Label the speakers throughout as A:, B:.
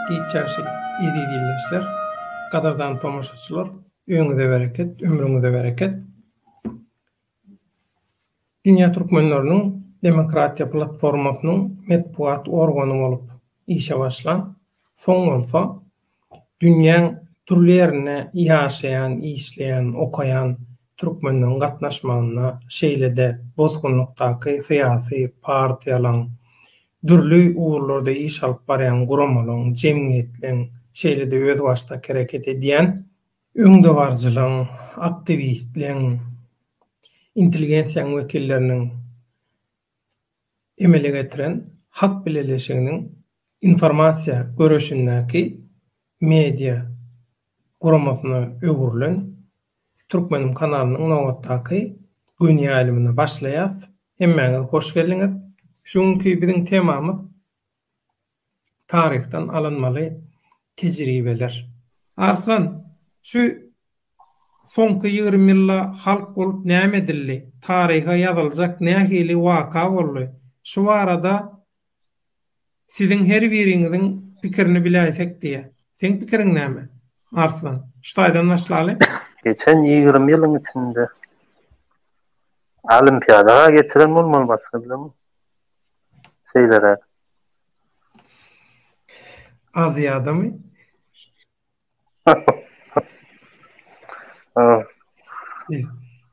A: Giçarşy idi dinleşler. Gadardan tomoşçular, öňüňize bereket, ömrüňize bereket. Dünya türkmenläriniň demokratiýa platformasynyň medpuat organy bolup işe başlan. Soň bolsa dünýäň türli ýerine ýaşaýan, işleýän, okaýan türkmenläriniň gatnaşmagyna şeýlede bozgunlukdaky syýasy partiýalaryň dürli uğurlarda iş alıp barýan guramalyň, jemgyýetliň şeýlede öz başda hareket edýän öňdebarjylyň, aktivistliň, intelligensiýanyň wekilleriniň emele getiren hak bileleşiginiň informasiýa göreşindäki media guramasyna öwürlen Türkmenim kanalynyň nowatdaky gün ýalymy başlaýas. Hemmeňiz hoş geldiňiz. Şuňky biziň temamyz tarihden alınmaly tejribeler. Arslan, şu soňky 20 ýylda halk bolup näme edildi? Tariha ýazyljak nähili waka boldy? Şu arada siziň her biriňiziň pikirini biläsek diýe. Seň pikiriň näme? Arslan, şu taýdan başlaly.
B: Geçen 20 yılın içinde olimpiyada geçiren olmaması bilemem. Şeylere.
A: Aziýada mı?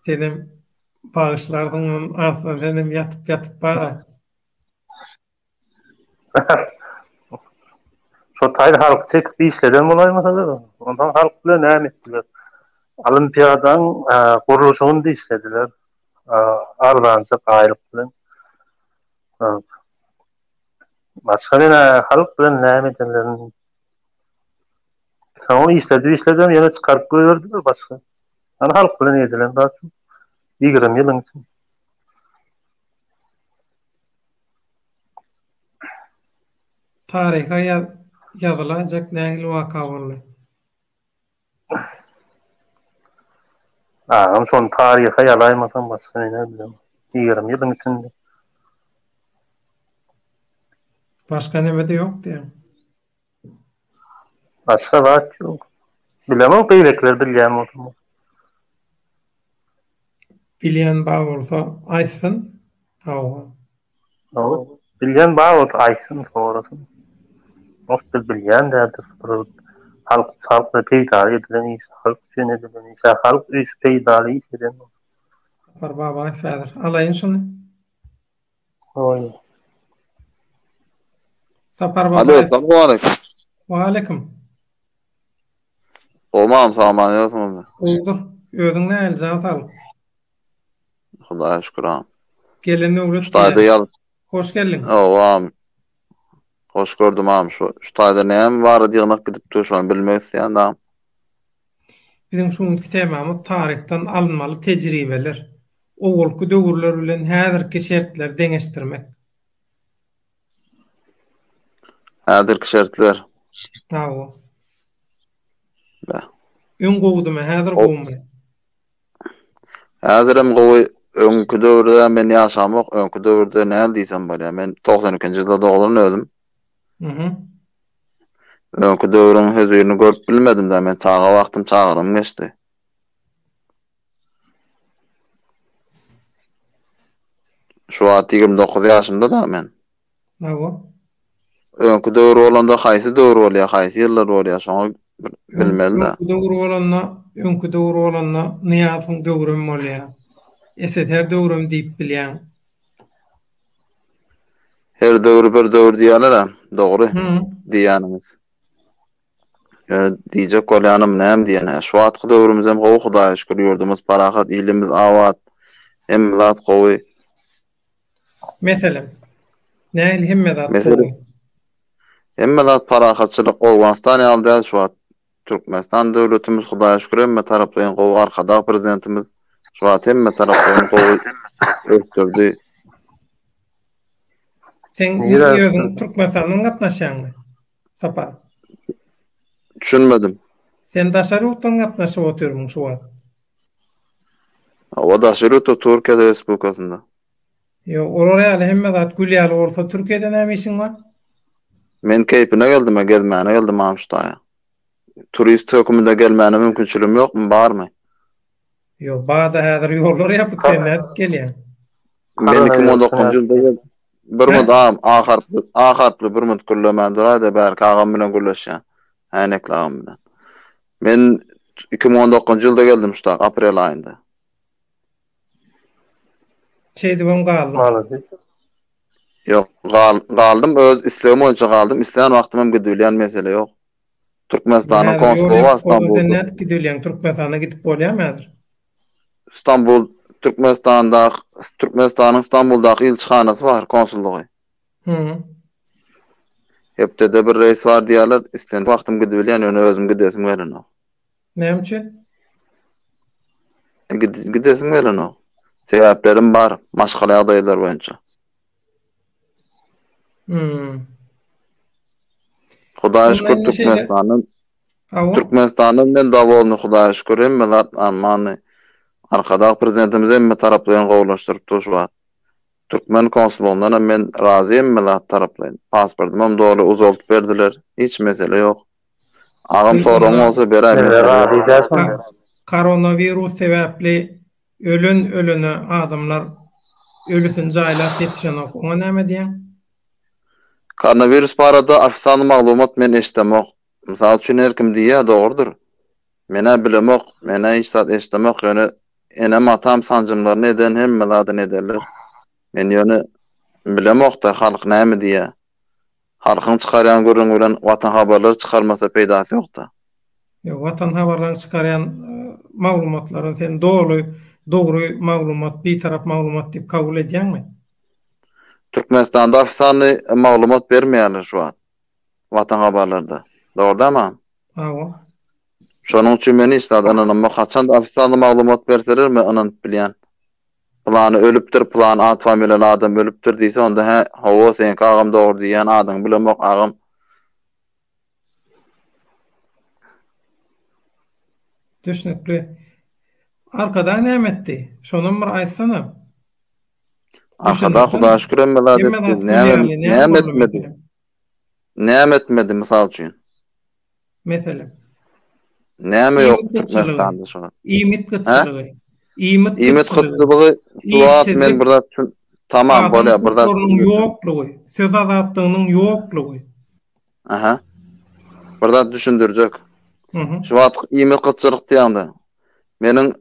A: Senem bağışlardyň Arslan, senem yatıp bara.
B: Şu taýda halk çekip işleden bolaýmasa ondan halk bilen näme etdiler? Olimpiyadan guruluşyny işlediler. Ardança gaýryk bilen. Başga halk bilen näme etdiler? Onu işleden ýene çykaryp goýberdiler başga. Ana halk bilen edilen daha 20 ýylyň içinde.
A: Tariha ýazylajak nähili waka boldy?
B: Son tariha ýazymasam başga näme bilen. 20 ýylyň içinde.
A: Başka näme-de ýok diýem.
B: Başka wagt ýok. Bilemem beýlekler bilýän bolsa.
A: Bilýän bar bolsa aýtsyn.
B: Bilýän bar bolsa aýtsyn sorasyn. Ostal bilýän dädir. Halk peýda edilen iş, halk üçin edilen iş, halk üç peýdaly iş eden.
A: Bar baba fader. Alaýyn şunu.
B: Oy.
A: Sapar baba.
C: Alo, assalamu alaykum.
A: Wa alaykum.
C: Omam saman ýokmy?
A: Oldur. Özüň näl jan sal.
C: Hudaýa şükür.
A: Gelende ulut.
C: Ştaýda ýal.
A: Hoş geldin.
C: Awam. Hoş gördüm am şu. Ştaýda näme bar diýmek gidip durşan bilmezsen da.
A: Bizim şuňky temamyz tarihten alınmaly tejribeler. Owalky döwürler bilen häzirki şertler deňeşdirmek.
C: Häzirki şertler.
A: Tawa.
C: Ba.
A: Öň gowdumy, häzir gowmy.
C: Häzirim gowy öňkü döwürde men ýaşamak, öňkü döwürde näme diýsem bolýar? Men 92-nji ýylda dogulany özüm. Öňkü döwrüň hözürini görüp bilmedim de men çağa wagtym çağırym geçdi. Şu wagt 29 ýaşymda da men.
A: Nawa?
C: Öňkü döwür bolanda haýsy döwür bolýar, haýsy ýyllar bolýar, şoňa bilmeli de.
A: Öňkü döwür bolanna Niýazyň döwrüm bolýar. Eser döwrüm diýip bilýän.
C: Her döwür bir döwür diýerler, dogry diýänimiz. Diýjek bolýanym näme diýene? Şu wagtky döwrümüz hem gowy Hudaýa şükür ýurdumyz parahat, ilimiz awat, hem zat gowy.
A: Meselen, näil hemmedat
C: gowy? Hemmedat parahatçylyk Owganistan ýaldy şu wagt. Türkmenistan döwletimiz Hudaýa şükür hemme taraplaýan gowy arkada prezidentimiz şu wagt hemme taraplaýan gowy öýtdirdi.
A: Sen ýöňüň Türkmenistanyň gatnaşýanmy? Sapar.
C: Düşünmedim.
A: Sen daşarutdan gatnaşyp oturmyň şu wagt.
C: O daşarut Türkiýe Respublikasynda.
A: Yo, oraya hemme zat gülýäli bolsa Türkiýede näme işiň bar?
C: Men keypine geldim, gezmäne geldim amştaýa. Turist hökümünde gelmäne mümkinçiligim ýokmy, barmy?
A: Yo, bada häzir ýollar ýapyp sen nädip gelýän?
C: Men 2019-njy
B: Koronavirusuna
C: ýylda bir mudam aharply bir mud gürlemän durada bäri agam bilen gürleşýän. Hänekli agam bilen. Men 2019-njy ýylda geldim şuta aprel aýynda.
A: Çeýdibem galdy.
B: Malazi.
C: Yok, galdım, öz islegim boýunça galdım. Isleýän wagtymam gidilýän mesele ýok. Türkmenistanyň konsulugy
A: Sen
C: Istanbulda.
A: nädip gidilýän? Türkmenistana gidip bolýarmy häzir?
C: İstanbul, Türkmenistanyň Istanbuldaky elçihanasy bar, konsullugy. Hepde de bir reis var diýerler, isten wagtym gidilýän, öňe özüm gidesim gelen o.
A: Näme üçin?
C: Gidesim gelen o. Sebäplerim bar, maşgala ýagdaýlar boýunça. Hudaýa şükür Türkmenistanyň men dawoluny Hudaýa şükür emme armany arkadaky prezidentimiz emme taraplayan gowlaşdyryp durýar. Türkmen konsullugyna men razy emme taraplayan. Pasportymam dogry uzaltyp berdiler. Hiç mesele ýok. Agam soraň bolsa beräýär.
A: Koronavirus sebäpli ölene adamlar ölüsün jaýlap ýetişen okuňa näme diýen?
C: Koronavirus barada ofisial maglumat men eşdemek. Mysal üçin herkim diýär, dogrudur. Mene bilemek, mene hiç zat eşdemek ýöne enem atam sancymlaryny eden hemmelady ederler. Men ýöne bilemek da halk näme diýär. Halkyň çykarýan görüň bilen watan habarlar çykarmasa peýdasy ýok da.
A: Ýok, watan habarlaryny çykarýan maglumatlaryň sen dogry maglumat, bir tarap maglumat diýip kabul edýänmi?
C: Türkmenistanda ofisial maglumat bermeýärler şu an. Watan habarlarda. Dogrudymy?
A: Hawa.
C: Şonuň üçin meni işlädänäme haçan da ofisial maglumat berselermi ananyp bilýän. Plany ölüpdir, plan ad familiýaly adam ölüpdir diýse onda hawa sen agam dogry diýen adam bilemek agam.
A: Düşnükli. Arkada näme etdi? Şonuň bir aýtsana.
C: Arkada Hudaýa şükür emmeler etdi. Näme etmedi? Näme etmedi mysal üçin?
A: Mesela.
C: Näme ýok Türkmenistanda şu an?
A: İýmit gıtçylygy. İýmit
C: gıtçylygy şu wagt men burada tamam bolýar burada
A: ýoklugy, söz azatlygynyň ýoklugy.
C: Aha. Burada düşündirjek. Şu wagt İýmit gıtçylyk diýende. Meniň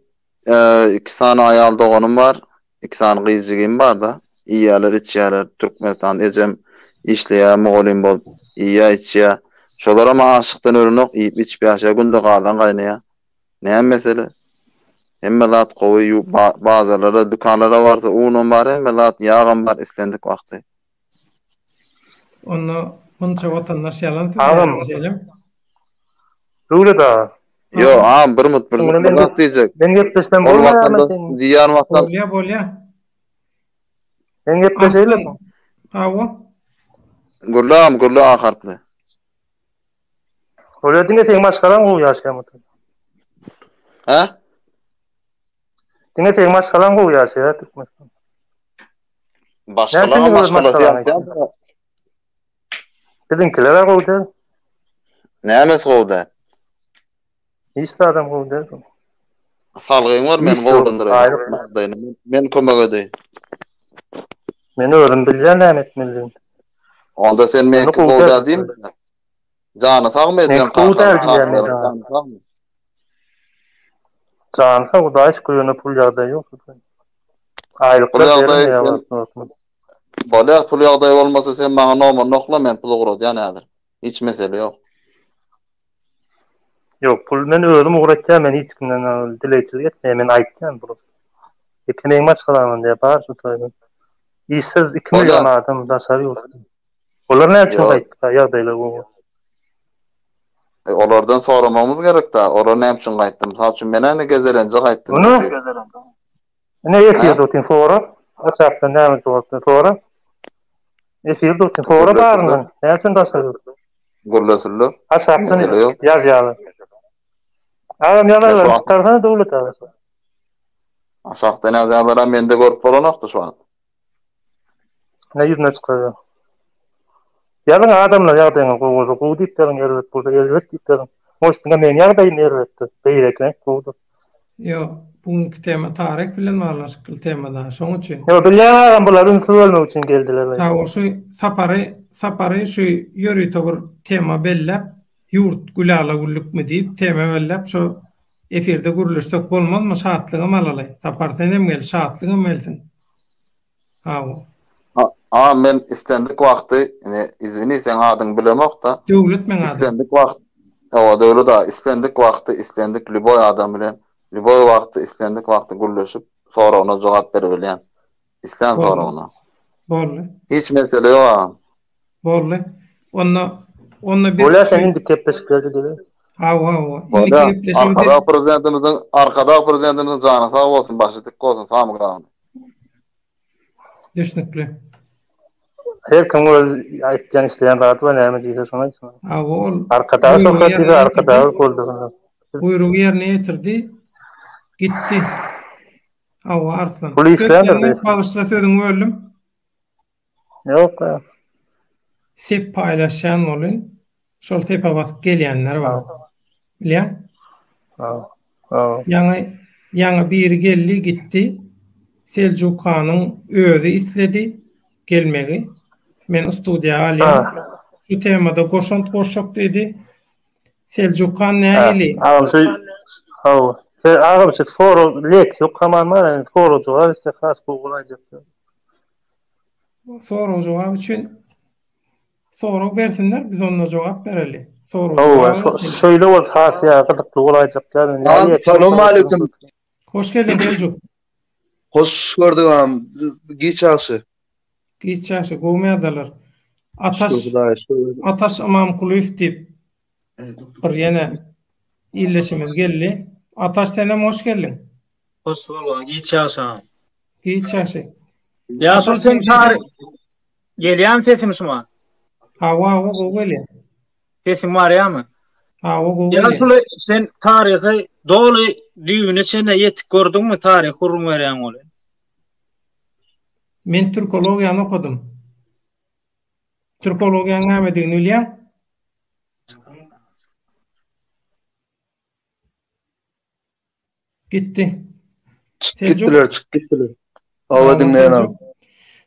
C: 2 sany aýal doganym bar, 2 sany gyzjygym bar da. Iýalar içýärler Türkmenistanda ejem işleýär, mogalim bol, iýa içýär. Şolara ma aşykdan örenok iýip içip ýaşa günde galan gaýnaýa. Näme mesele? Hemme zat gowy bazarlara, dükanlara barsa uňam bar, hemme zat ýagam bar islendik wagty.
A: Onu munça watandaş ýalan söýleýär.
B: Öyle da.
C: Yo, bir mut bir zat diýjek.
B: Ben gepleşmem bolmaýarmy?
C: Diýýän wagtda
A: Bolýa.
B: Ben gepleşelim.
A: Hawa.
C: Gurla aharply.
B: Öyle diňe sen maşgalan gowy ýaşaýmy?
C: Ha?
B: Diňe sen maşgalan gowy ýaşaýar Türkmenistan.
C: Başgalar maşgalasy ýapýar.
B: Bizimkiler gowdy.
C: Näme gowdy?
B: Hiç adam gowdy.
C: Salgyň bar men gowdundyraýyn. Men kömek edeyim.
B: Meni öğren bilýän näme etmeliyim.
C: Onda sen meni gowdy diýim. Jana sagmy edýän
B: Can Hudaýa şükür pul ýagdaý ýok. Aýlyklar berýär.
C: Bolýar pul ýagdaý bolmasa sen maňa nomer nokla men pul ugrudýan häzir. Hiç mesele ýok.
B: Yok, pul men özüm uğraşýar, men hiç kimden dileýçilik etmeýär, men aýtdym bu. Ekmeň maşgalanman diýip bar şu toýda. İşsiz 2 milyon adam daşary ýok. Olar näçe aýtdy ýagdaýlar bu?
C: Olardan soramamız gerek da, olar näme üçin gaýtdy? Mysal üçin men äne gezelenje gaýtdym.
B: Ne ýetdi fora? Açapda näme boldy fora? Ýetdi fora barmy? Näçe daşary?
C: Gurlasyllar.
B: Açapda ýazýarlar. Adam ýalanlar tarhana dowlat alasa.
C: Aşakdan ýazýarlar mende görüp bolanokdy şu an.
B: Ne ýüzüne çykýar? Yalan adamlar ýagdaýyna gowuzy gowy diýip derin elbet bolsa elbet diýip derin. Moşdunga men ýagdaýyny elbetde beýrekmek gowdy.
A: Yo, bugünkü tema tarih bilen bağlanşykly temada. Şoň üçin.
B: Yo bilýän bular ünsüz bolmak üçin geldiler.
A: Ta o şu sapary şu ýöri togur tema bellep yurt gulala gullukmy diýip tema bellep şu efirde guruluşdak bolmazmy şahatlygy alalay. Sapardan hem gel şahatlygy melsin.
C: Men istendik wagty, izini sen adyň bilemok da.
A: Döwlet men
C: istendik wagt. Döwlet da istendik wagty, istendik liboy adam bilen, liboy wagty, istendik wagty guruluşyp, sonra ona jogap berýän. İslam sonra ona.
A: Bolly.
C: Hiç mesele ýok.
A: Bolly. Onna bir
B: Bola senin dikepleşip geldi dedi.
C: Arkada prezidentimizin canı sağ olsun, başı dik olsun, sağ kalın.
A: Düşünükli.
B: Her kim öz aýtjan işleýän zat var, näme diýse şoňa aýtma. Arkada sohbet diýse arkada boldy.
A: Buyrugy ýerine ýetirdi, gitdi. Arslan. Bağışla sözüňi böldüm.
B: Ýok.
A: Sep paýlaşan bolyn. Şol sepe basyp gelýänler bar. Bilýän? Ýaňy biri geldi, gitdi. Seljuk Hanyň özü isledi gelmegi. Men studiýa alýan. Şu temada goşant boşak dedi. Seljuk Han nähili?
B: Ağam şu foro lek ýok hamama, foro jogap ise has bolajak.
A: Soru jogap üçin soru bersinler, biz onunla jogap bereli.
B: Şöyle bol has ýa gydykly bolajak.
D: Assalamu aleykum.
A: Hoş geldin Seljuk.
D: Hoş gördük am. Giçaşy.
A: Gowmadalar. Ataş Amam Kuluýew diýip bir ýene illeşimiz geldi. Ataş senem hoş geldin.
E: Hoş bulduk.
A: Giçaşy.
E: Ýa sen tarih gelýän sesimiz mi?
A: Gowy gelýär.
E: Sesim var ýa-my?
A: Gowy
E: Ya
A: gelýär.
E: sen tarihi doly düýüne sene ýetip gördüňmi tarih hurum berýän boly?
A: Men türkologiýany okudum. Türkologiýanyň nämedigini bilýän?
D: Gittiler. Awa dinleýän.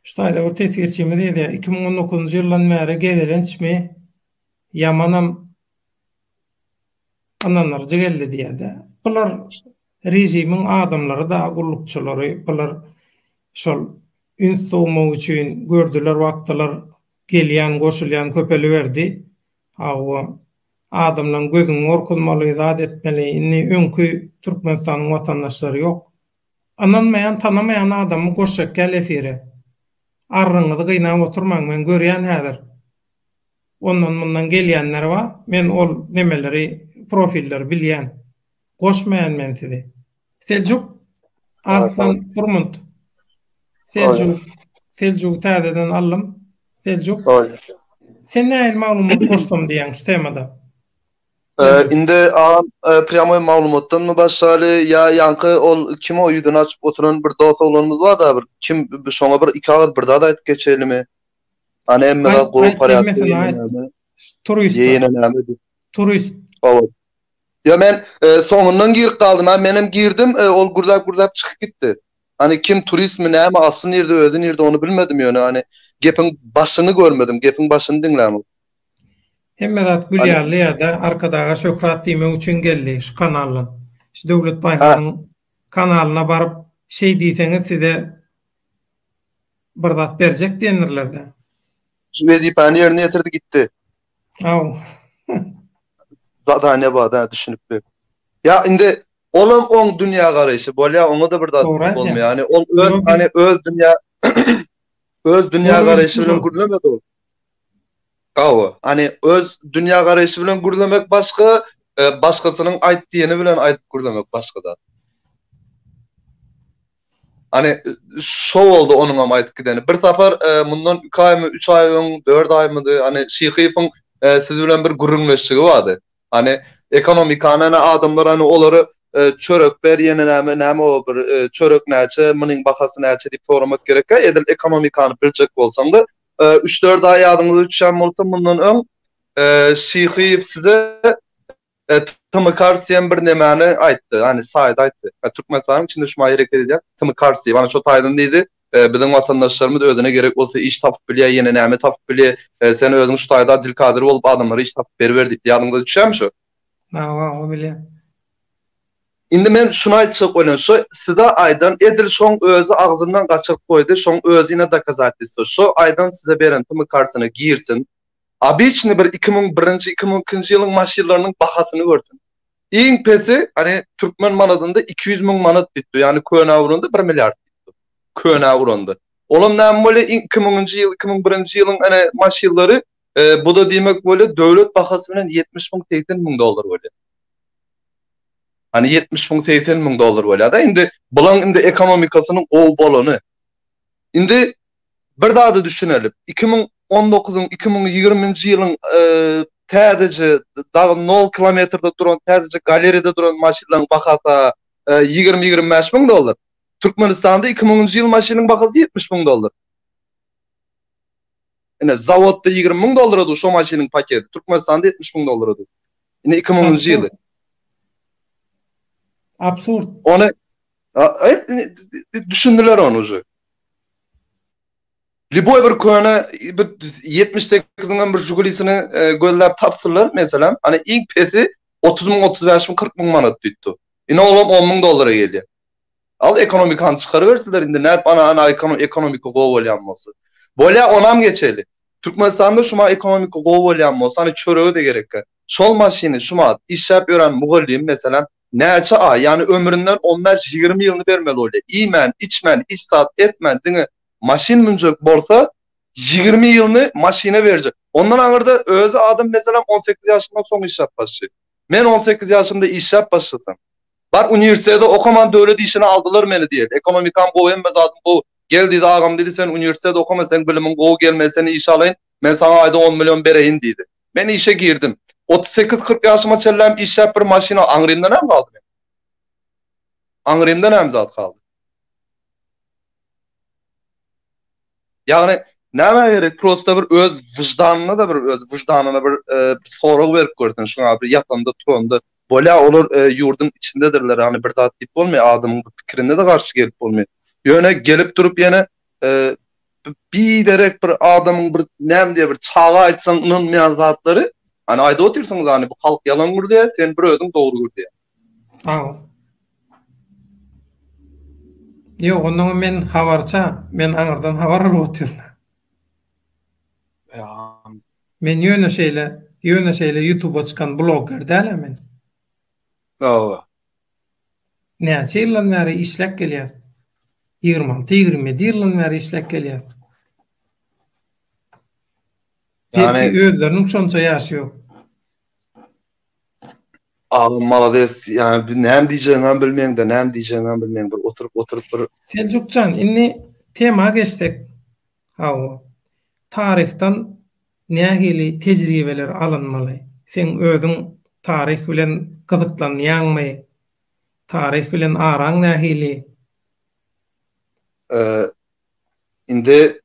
A: Ştaýda bir tesirçimiz edi. 2019-njy ýyldan bäri gezelençmi ýamanam ananlarca geldi diýdi. Bular rejimiň adamlary da gullukçylary, bular şol üns soğumak üçin gördüler wagtlar gelýän, goşulýan köpeli berdi. Adamlaryň gözüň orkulmaly zat etmeli. Inni öňkü Türkmenistanyň watandaşlary ýok. Ananmayan, tanamayan adamı goşak gel efire. Arryňyzy gynap oturmaň, men görýän häzir. Ondan bundan gelýänler bar. Men ol nemeleri, profiller bilýän. Goşmayan men sizi. Seljuk Arslan Turmunt. Seljuk täzeden allym. Seljuk. Sen näil maglumat goşdum diýen şu temada?
D: Indi pryamoy maglumatdan başlaly ýa ol kim o ýüzüni açyp oturan bir dost oğlanymız bar da kim şoňa bir iki agaz bir daha aýtyp geçelimi. Hani emme da gowy paýatly.
A: Turist.
D: Ya men soňundan girip galdym. Menem girdim, ol gurdap çykyp gitdi. Hani kim turist mi näme asly ýerde özü ýerde onu bilmedim ýöne. Hani gepin başyny görmedim, gepin başyny dinlämem.
A: Hemmedat Gülýarly ýa-da arkadaga şöhrat diýmek üçin geldi şu kanalyň. Şu Döwlet Baýhanyň kanalyna baryp şey diýseňiz size bir zat berjek diýenlerlerde.
D: Şu wezipany ýerine ýetirdi gitdi. Da ne bada düşünüp. Ya indi olam oň dünýä garaýşy bolýar, oňa da bir zat bolmaýar. Yani ol öz dünýä garaýşy bilen gürlemedi ol. Hani öz dünýä garaýşy bilen gürlemek başga, başgasynyň aýtdygyny bilen aýdyp gürlemek başga da. Hani şo boldy onuň am aýtyp gideni. Bir safar mundan 2 aýmy, 3 aýmy, 4 aýmydy, hani Şyhypyň siz bilen bir gürrüňleşigi bardy. Hani ekonomikana adamlar hani olary çörek berýän näme o bir çörek näçe, munyň bahasy näçe diýip soramak gerek. Edil ekonomikany biljek bolsaň da 3-4 ay ýadynyza düşen bolsa mundan öň Şyhyp size Tymykarsiýen bir nemäni aýtdy. Hani saýda aýtdy. Türkmenistanyň içinde şuma hereket edýär. Tymykarsiýen bana şo taýdan diýdi. Bizim watandaşlarymyz özüne gerek bolsa iş tapyp bilýär, ýene näme tapyp bilýär. Sen özüň şu taýda dil kadry bolup adamlara iş tapyp berber diýip ýadynda düşärmi şo?
A: O bilýär.
D: Indi men şunu aýtjak bolan şo sizde aýdan edil şoň özü agzyndan gaçyryp goýdy, şoň özüne dokazat etdi. Şo aýdan size beren Tymykarsyny giyirsin. Abiçni bir 2001-nji 2002-nji ýylyň maşinlarynyň bahasyny görsün. Iň pesi hani Türkmen manatynda 200.000 manat diýdi. Ýani köne awrunda 1 milliard diýdi. Köne awrunda. Olam näme bole 2000-nji ýyl 2001-nji ýylyň hani maşinlary bu da diýmek bole döwlet bahasy bilen 70.000 $80.000 bole. Hani 70.000 $80.000 bole da indi bulan indi ekonomikasynyň ol bolany. Indi bir daha da düşünelim. 2019-yň 2020-nji ýylyň täzece dagy 0 kilometrde duran täzece galeriyada duran maşinlaryň bahasy $20-25.000. Türkmenistanda 2000-nji ýyl maşinasynyň bahasy $70.000. Ene zawodda $20.000 edy şo maşinasynyň paketi. Türkmenistanda $70.000 edy. Ene 2000-nji ýyly.
A: Absurd.
D: Onu düşündüler onu uje. Liboy bir köne 78'inden bir Jigulisini göllep tapsırlar mesela. Hani ilk pesi 30.000, 35.000, 40.000 manat diýdi. Ine olam $10.000 geldi. Al ekonomikan çıkarıversiler indi. Näet bana ana ekonomik gowolýanmasy. Bolýa onam geçeli. Türkmenistanda şuma ekonomik gowolýanmasy hani çöreği de gerekli. Şol maşini şuma işläp ýören mugallim mesela näçe ay yani ömründen 15-20 ýylyny bermeli bolýar. İmen, içmen, işsat etmen diňe maşin müncek bolsa 20 ýylyny maşine berjek. Ondan aňyrda özü adam mesela 18 ýaşyndan soň işläp başlaýar. Men 18 ýaşymda işläp başlasam. Bar üniversitede okaman döwlet işini aldylar meni diýer. Ekonomikam goýanmaz adam bu. Gel diýdi agam diýdi sen üniversitede okamasan bilimin gowy gelmez seni iş alaýyn. Men sana aýda 10 milyon bereýin diýdi. Men işe girdim. 38-40 ýaşyma çellem işläp bir maşina aňrymdan hem galdy men. Aňrymdan hem zat galdy. Yani näme gerek prosta bir öz wyjdanyna da bir öz wyjdanyna bir sorag berip görsen şuna bir ýatanda turanda bolýa olar ýurdun içindedirler hani bir zat diýip bolmaý adamyň pikirine de garşy gelip bolmaý. Ýöne gelip durup ýene bilerek bir adamyň bir näme diýe bir çağa aýtsaň ynanmaýan zatlary hani aýda otursaňyz hani bu halk ýalan gurdy sen bir özüň dogry gurdy.
A: Yok, ondan men habarça, men aňyrdan habar alyp oturýan. Men ýöne şeýle YouTube'a çykan blogger däl men. Näçe ýyldan bäri işläp gelýär? 26-27 ýyldan bäri işläp gelýär. Yani özleriniň şonça ýaşy ýok.
D: Malades yani näme diýjeňi bilmeň de näme diýjeňi bilmeň bir oturup bir
A: Seljukcan inni tema geçtik. Hawa tarihtan nähili tejribeler alınmaly. Sen özüň tarih bilen gyzyklanýanmy? Tarih bilen araň nähili?
D: Indi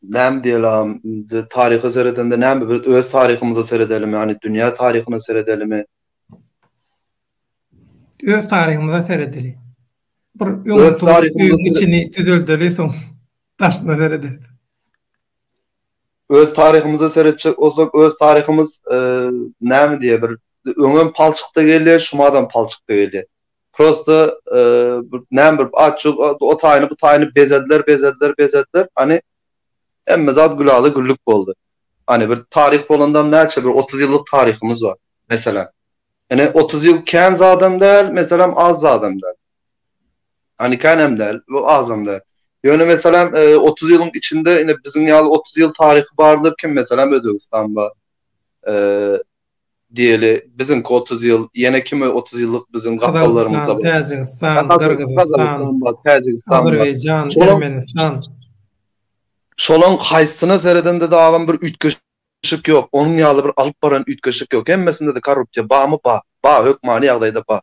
D: näme diýelim, tarihy seredende näme bir öz tarihimizi seredelim, yani dünýä tarihyny seredelim.
A: Öz tarihimizi seredeli. Bir öz tarihimizi içini tüdüldüli soň taşna seredeli.
D: Öz tarihimizi seredjek olsak öz tarihimiz näme diýe bir öňem palçykda gelýär, şumadan palçykda gelýär. Prosta näme bir açyk o taýyny bu taýyny bezediler. Hani emme zat gülaly güllük boldy. Hani bir tarih bolandam näçe bir 30 ýyllyk tarihimiz var mesela. Yani 30 ýyl kän zadam däl, mesela az zadam däl. Hani känem däl, bu azam däl. Ýöne mesela 30 ýylyň içinde ine biziň ýaly 30 ýyl taryhy bardyr kim mesela Özbegistan diýeli biziň 30 ýyl, ýene kim 30 ýyllyk biziň gatgallarymyzda bar.
A: Täjikistan, Kyrgyzstan,
D: Täjikistan,
A: Azerbaýjan, Ermenistan.
D: Şolaň haýsyna seredende de agam bir ütgeşik ýok. Onuň ýaly bir alyp baran ütgeşik ýok. Hemmesinde de korrupsiýa bamy ba, hökmany ýagdaýda ba.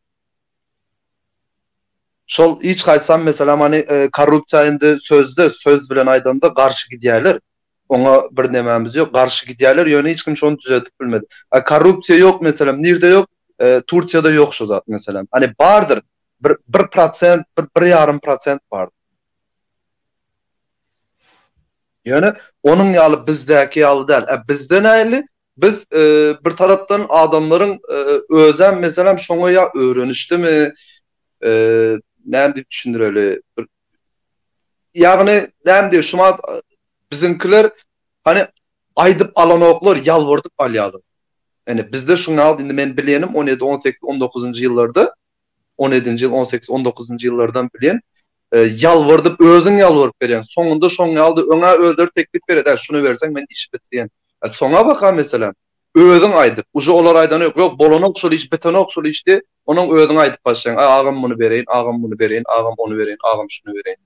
D: Şol hiç haýsam mesela hani korrupsiýa indi söz bilen aýdanda garşy gidýärler. Ona bir nememiz yok. Karşı gidiyorlar. Yani hiç kim şunu düzeltip bilmedi. Korrupsiya yok mesela. Nerede yok? Turkiyada yok şu zat mesela. Hani vardır. 1%, 1,5% vardır. Yani onun yalı bizdeki yalı değil. Bizde neyli? Biz bir taraftan adamların özen mesela şuna ya öğrenişti mi? Ne diyip düşündür öyle? Yani ne diyor? Şuma bizimkiler hani aydıp alan oklar yalvardıp alyadı. Yani bizde şunu aldı. Şimdi ben bilenim 17, 18, 19. yıllarda 17. yıl, 18, 19. yıllardan bilen yalvardıp özün yalvarıp beren. Sonunda şonu aldı. Öňe öldür teklif beredi. Şunu versen men iş bitirýän. Soňa baka mesela. Özün aydyp. Uje olar aýdan yok. Yok bolanok şol iş, betonok şol işdi. Onuň özüň aýdyp başlaýan. Agam bunu bereýin, agam bunu bereýin, agam onu bereýin, agam şunu bereýin.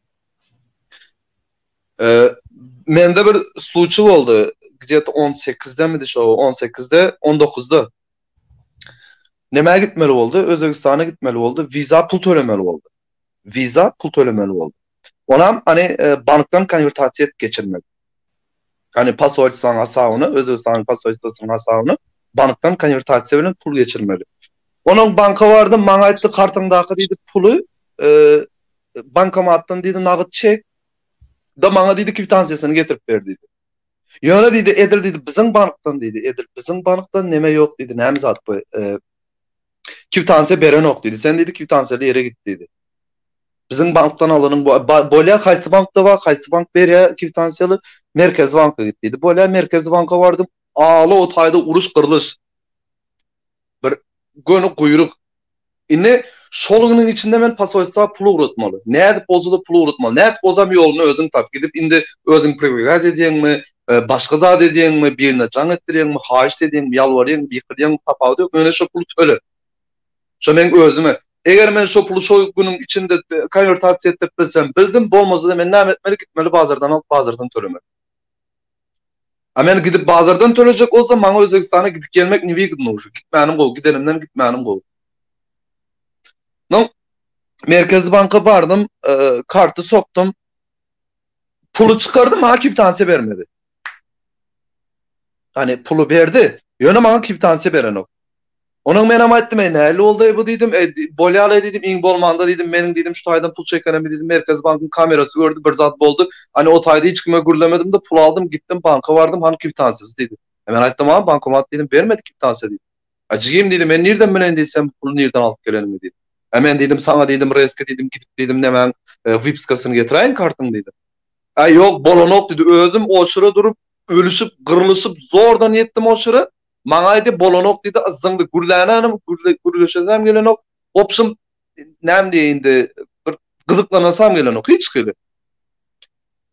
D: Mende bir sluçy boldy. Где-то 18'de midi şo? 18'de, 19'da. Näme gitmeli boldy? Özbegistana gitmeli boldy. Viza pul tölemeli boldy. Viza pul tölemeli boldy. Onam hani bankdan konvertasiya geçirmeli. Hani pasolysan hasabyny, Özbegistanın pasolyasynyň hasabyny bankdan konvertasiya bilen pul geçirmeli. Onuň banka bardy, maňa aýtdy kartyňdaky diýdi puly bankomatdan diýdi nagyt çek. Da maňa diýdi kwitansiýasyny getirip ber diýdi. Ýöne diýdi, edil diýdi biziň bankdan diýdi. Edil biziň bankdan näme ýok diýdi. Näme zat bu? Kwitansiýa beren ok diýdi. Sen diýdi kwitansiýaly ýere git diýdi. Bizim banktan alanın bolya haýsy bankda var, haýsy bank berýär kwitansiýaly Merkez Banka gitdi. Bolya Merkez Banka bardy. Aly o taýda uruş gyrlyş. Bir gönü guýruk. Ine şolugynyň içinde men pasolysa pul uratmaly. Näde bozuldy pul uratmaly. Näde bozam ýoluny özüň tap gidip indi özüň privileg edýänmi, başga zat edýänmi, birine jaň etdirýänmi, haýyş edýänmi, ýalbarýan, bikirýän tapawdy. Öňe şo pul töle. Şo men özüme eger men şo pulu şo günüň içinde konvertasiýa etip bilsem, bildim, bolmasa da men näme etmeli, gitmeli bazardan alıp bazardan tölemeli. Men gidip bazardan tölejek olsa maňa Özbegistana gidip gelmek niwigin uşu. Gitmänim gowy, giderimden gitmänim gowy. No, Merkez Banka bardym, karty sokdum. Pulu çykardym, ha kwitansiýa bermedi. Hani pulu berdi, ýöne maňa kwitansiýa beren ok. Onuň men aýtdym, näle boldy bu diýdim, bolýaly diýdim, iň bolmanda diýdim, meniň diýdim şu taýdan pul çekenem diýdim, Merkez Bankyň kamerasy gördü, bir zat boldy. Hani o taýda hiç kime gürlemedim de pul aldım, gittim banka bardym, hani kwitansiýasy diýdim. Men aýtdym, ha bankomat diýdim, bermedi kwitansiýa diýdim. Ajygyň diýdim, men nerden bilen diýsem pulu nerden alyp gelenimi diýdim. Men diýdim, saňa diýdim, reske diýdim, gidip diýdim, nämen Vipskasyny getiräýin kartyň diýdim. Yok bolanok diýdi, özüm oşura durup ölüşüp, gyrlyşyp zordan yetdim oşura. Maňa aýdy bolanok diýdi, azyňdy gürlänem, gürleşesem gelenok, opşym näme diýindi, bir gyzyklanasam gelenok, hiç gyly.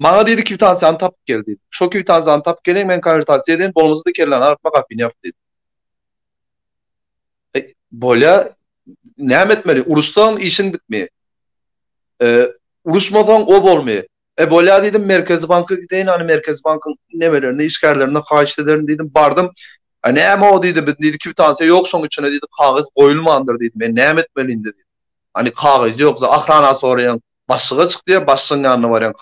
D: Maňa diýdi kwitansiýany tapyp gel diýdi. Şo kwitansiýany tapyp geleň, men konvertasiýa edin, bolmasa da kerlen artma gapiň ýap diýdi. Bolya näme etmeli? Uruşsan işin bitmeýär. Uruşmadan o bolmaýar. Bolya diýdim, Merkez Banka gideýin, hani Merkez Bankyň nemelerini, işgärlerini haýyş ederin diýdim, bardym. Näme o diýdi, kwitansiýa ýok, şoň içine diýdi, kagaz goýulmandyr diýdim. Men näme etmeliyim diýdim. Hani kagaz ýoksa ahrana soraýan, başlyga çyk diýip başlygyň ýanyna barýan,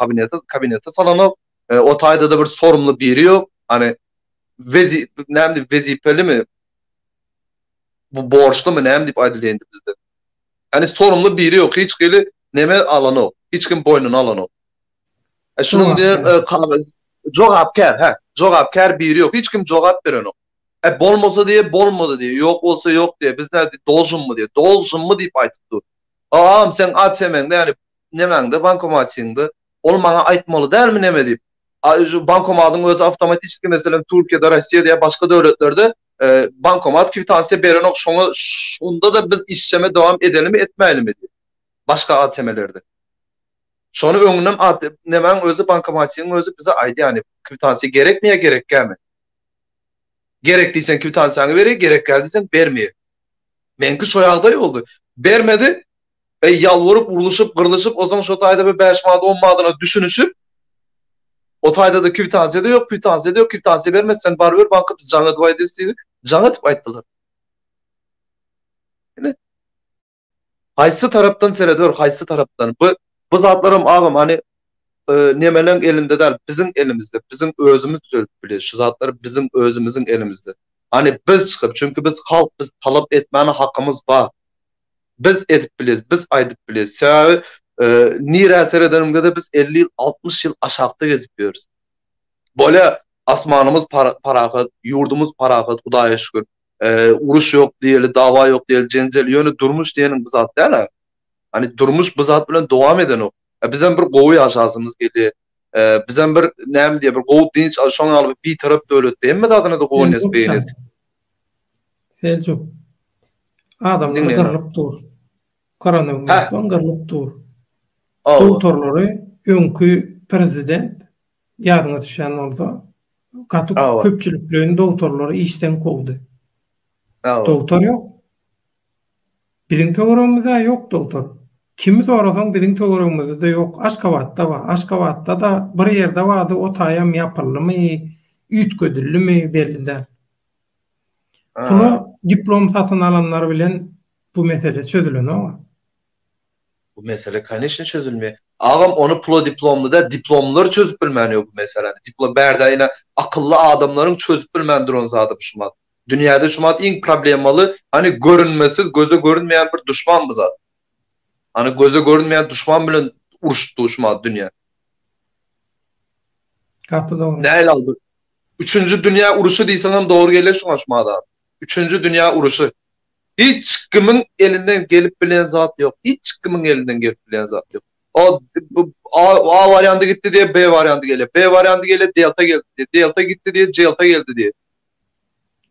D: kabinete salanyp, o taýda da bir sorumlu biri ýok. Hani wezipeli mi? Bu borçlu mu näme diýip aýdylýandy bizde. Hani sorumlu biri ýok, hiç gyly näme alanyp, hiç kim boynuna alanyp. Şunun diýen jogapkär biri ýok, hiç kim jogap beren ok. Bolmasa diye bolmadı diye, yok olsa yok diye, biz nerede doljun mu diye, doljun mu deyip aytıpdı. Ağam sen ATM'nde yani nemende bankomatçıydı, onu bana aytmalı der mi neme deyip. Bankomatın özü avtomatik mesela Türkiye'de, Rusya'da ya başka devletlerde bankomat kwitansiýa beren ok, şunda da biz işleme devam edelim mi etmeyelim mi diye. Başka ATM'lerde. Şonu öňünden nemen özü bankomatçının özü bize aýdy yani kwitansiýa gerek mi ya gerek gelme. Gerek diýsen kwitansiýaňy berýär, gerek geldiysen bermeýär. Menki şo ýagdaý boldy. Bermedi, ýalwaryp, uruluşyp, gyrlyşyp, ozaň şo taýda bir 5 manat, 10 manat düşünüşüp, o taýda da kwitansiýa ýok, kwitansiýa bermezsen bar ber banka biz jaňa dua edýärdi, jaňa diýip aýtdylar. Ene haýsy tarapdan seredýär, haýsy tarapdan. Bu zatlarym agam hani nemelerin elinde değil, bizim elimizde. Bizim özümüz düzeltip biliriz. Şu zatlar bizim özümüzün elimizde. Hani biz çıkıp, çünkü biz halk, biz talep etmene hakkımız var. Biz edip biliriz, biz aydıp biliriz. Sebebi nire eser edenimde de biz 50 yıl, 60 yıl aşağıda gezip yiyoruz. Böyle asmanımız parakat, yurdumuz parakat, Hudaya şükür. Uruş yok diyeli, dava yok diyeli, cenceli yönü durmuş diyenin bu zat değil mi? Hani durmuş bu zat bilen devam eden o. Bizden bir gowy yaşasımız geliyor. Bizden bir näme diye bir gowy dinç şoňa alyp bir tarap döwlet diýme adyna da gowynes beýnes.
A: Selçuk. Adamlar
D: Dinleyin abi.
A: gırılıp dur. Koronavirusdan gırılıp dur.
D: Allah.
A: Doktorlary öňkü prezident ýadyna düşen bolsa gaty
D: Allah.
A: köpçüliklerini doktorlary işden kovdy.
D: Allah.
A: Doktor ýok. Biziň töweregimizde ýok doktor. Kimi sorasaň biziň töweregimizde ýok. Aşgabatda bar. Aşgabatda da bir ýerde bardy, o taýam ýapyldymy, üýtgedilimi belli. Pulu diplom satyn alanlar bilen bu mesele çözülenok.
D: Bu mesele kaynaşın çözülmüyor. Ağam onu pula diplomlu da diplomları çözüp bilmeniyor bu mesele. Diplom berdayına akıllı adamların çözüp bilmendir onu zaten bu şumat. Dünyada şumat en problemalı hani görünmesiz, göze görünmeyen bir düşman bu zaten. Hani göze görünmeyen düşman bilen uruştu şumat dünya.
A: Gatı doğru.
D: Ne el aldı? 3. Dünya uruşu diýseň doğru gelir şumat adam. 3. Dünya uruşu. Hiç kimin elinden gelip bilen zat yok. Hiç kimin elinden gelip bilen zat yok. O A variantı gitti diye B variantı geliyor. B variantı geliyor, delta geldi diye. Delta gitti diye delta geldi diye.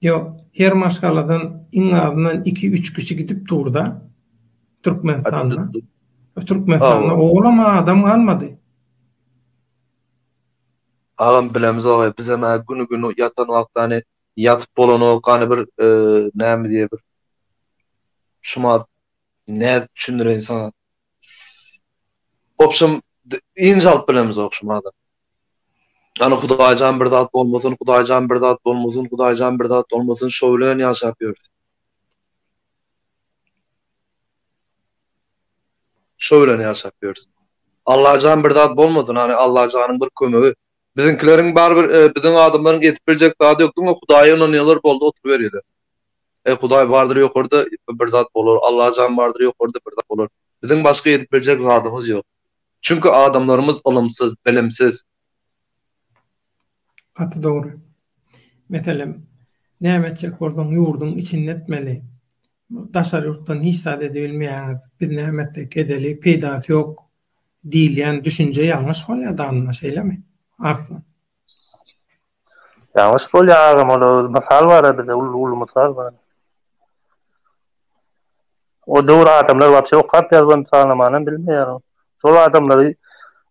A: Yo, her maşgaladan inadından 2-3 kişi gidip durda Türkmenistan'da. Türkmenistan'da oğlama adam kalmadı.
D: Ağam bilemiz ağay. Biz hemen günü yatan vakti hani yatıp bolan o hani bir näme diye bir şuma ne düşünür insan. Opşum inşallah bilemiz o şumada. Yani Hudaýjan bir zat bolmasyn, Hudaýjan bir zat bolmasyn, Hudaýjan bir zat bolmasyn şöwlen ýaşap ýördi. Şöwlen ýaşap ýördi. Allah'jan bir zat bolmasyn, hani Allah'janyň bir kömegi. Bizinkileriň bar bir biziň adamlaryň etip biljek zady ýokduň, Hudaýa ynanýarlar boldy oturup berýärler. Hudaý bardyr ýokurda bir zat bolar, Allah'jan bardyr ýokurda bir zat bolar. Biziň başga etip biljek zadymyz ýok. Çünkü adamlarımız ilımsız, bilimsiz.
A: Gatı doğru. Meselem nämetjek bolsaň ýurdun içinde etmeli. Daşar ýurtdan hiç zat edebilmeýäňiz. Bir nämetde kedeli, peýdasy ýok diýilýän düşünje ýalňyş bolýar da anlaşylmy? Arslan.
B: Ýalňyş bolýar, ola masal bar bizde, ul masal bar. O döwür adamlar wapşy okap ýazgan sanamany bilmeýär. Şol adamlary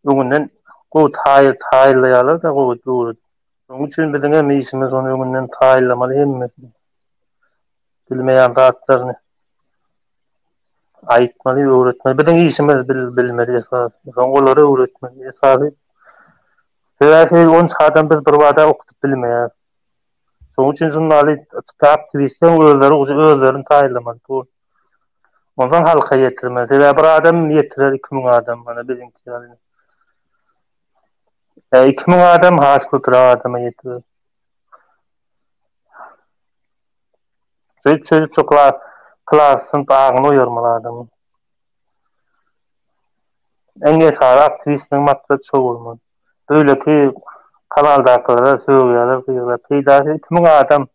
B: öňünden gowy taýýarlar da gowy döwür. Onun için bizim hem işimiz onu öňünden taýýarlamaly hemme. Bilmeýän zatlaryny aýtmaly, öwretmeli. Bizim işimiz bilmeli esas. Oňlary öwretmeli esasy. Sebäbi on adam biz bir wada okutup bilmeýär. Şoň üçin jurnaly aktivistler özlerini taýýarlamaly. Ondan halka yetirmez. Bir adam yetirer 2000 adam bana bizimki yani. 2000 adam haşkut adama yetirir. Söz çok klasın bağını uyarmalı adamı. En geçer aktivistin maksat çok olmalı. Böyle ki kanaldaklara söylüyorlar. Peydası 2000 adam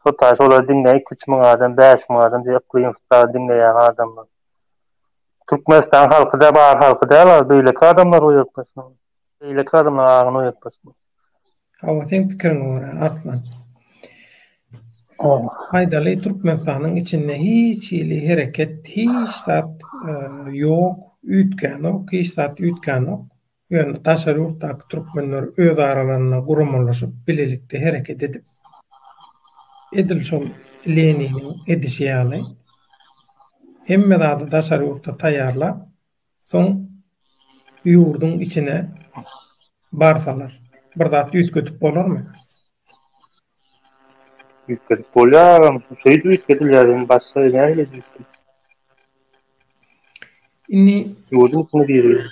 B: sotaş olar dinleyi 3000 adam, 5000 adam diye kıyımsızlar dinleyen adamlar. Türkmenistan halkı da bar halkı da var. Böyle adamlar uyartmasın. Böyle adamlar ağını uyartmasın.
A: Hava sen pikirin var Arslan. Haydaly Türkmenistan'ın içinde hiç ili hareket, hiç zat yok, hiç zat ütken yok. Yani taşar yurtdaki Türkmenler öz aralarına gurumlaşıp birlikte hareket edip edilşol Lenin'in edişiyaly hemme da taşar yurtta taýýarlap soň ýurdun içine barsalar. Bir zat ütkötüp bolarmy?
B: Ütkötüp bolýar, şeýdi ütkötilýär, başga näme ütkötüp?
A: Inni
B: ýurdun içine diýýär.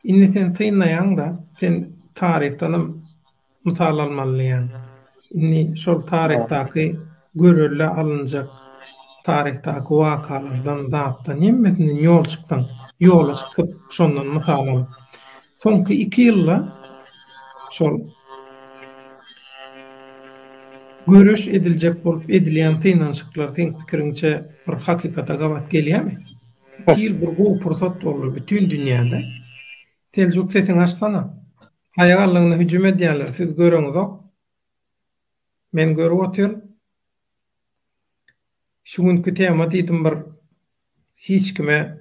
A: Inni sen sıynayan da sen tarihtanım misal almalıysan. Inni şol tarihtaki görürle alınacak tarihtaki wakalardan zatdan hemmesini yol çıksan, yola çıkıp şondan misal al. Soňky 2 ýylda şol görüş ediljek bolup edilýän synançyklar seň pikiriňçe bir hakykata gabat gelýärmi? 2 ýyl bir gowy pursat boldy bütün dünýäde. Seljuk sesini açsana. Aýag allygyna hüjüm edýärler, siz göreňizok. Men görüp otyrym. Şu günkü tema diýdim bir hiç kime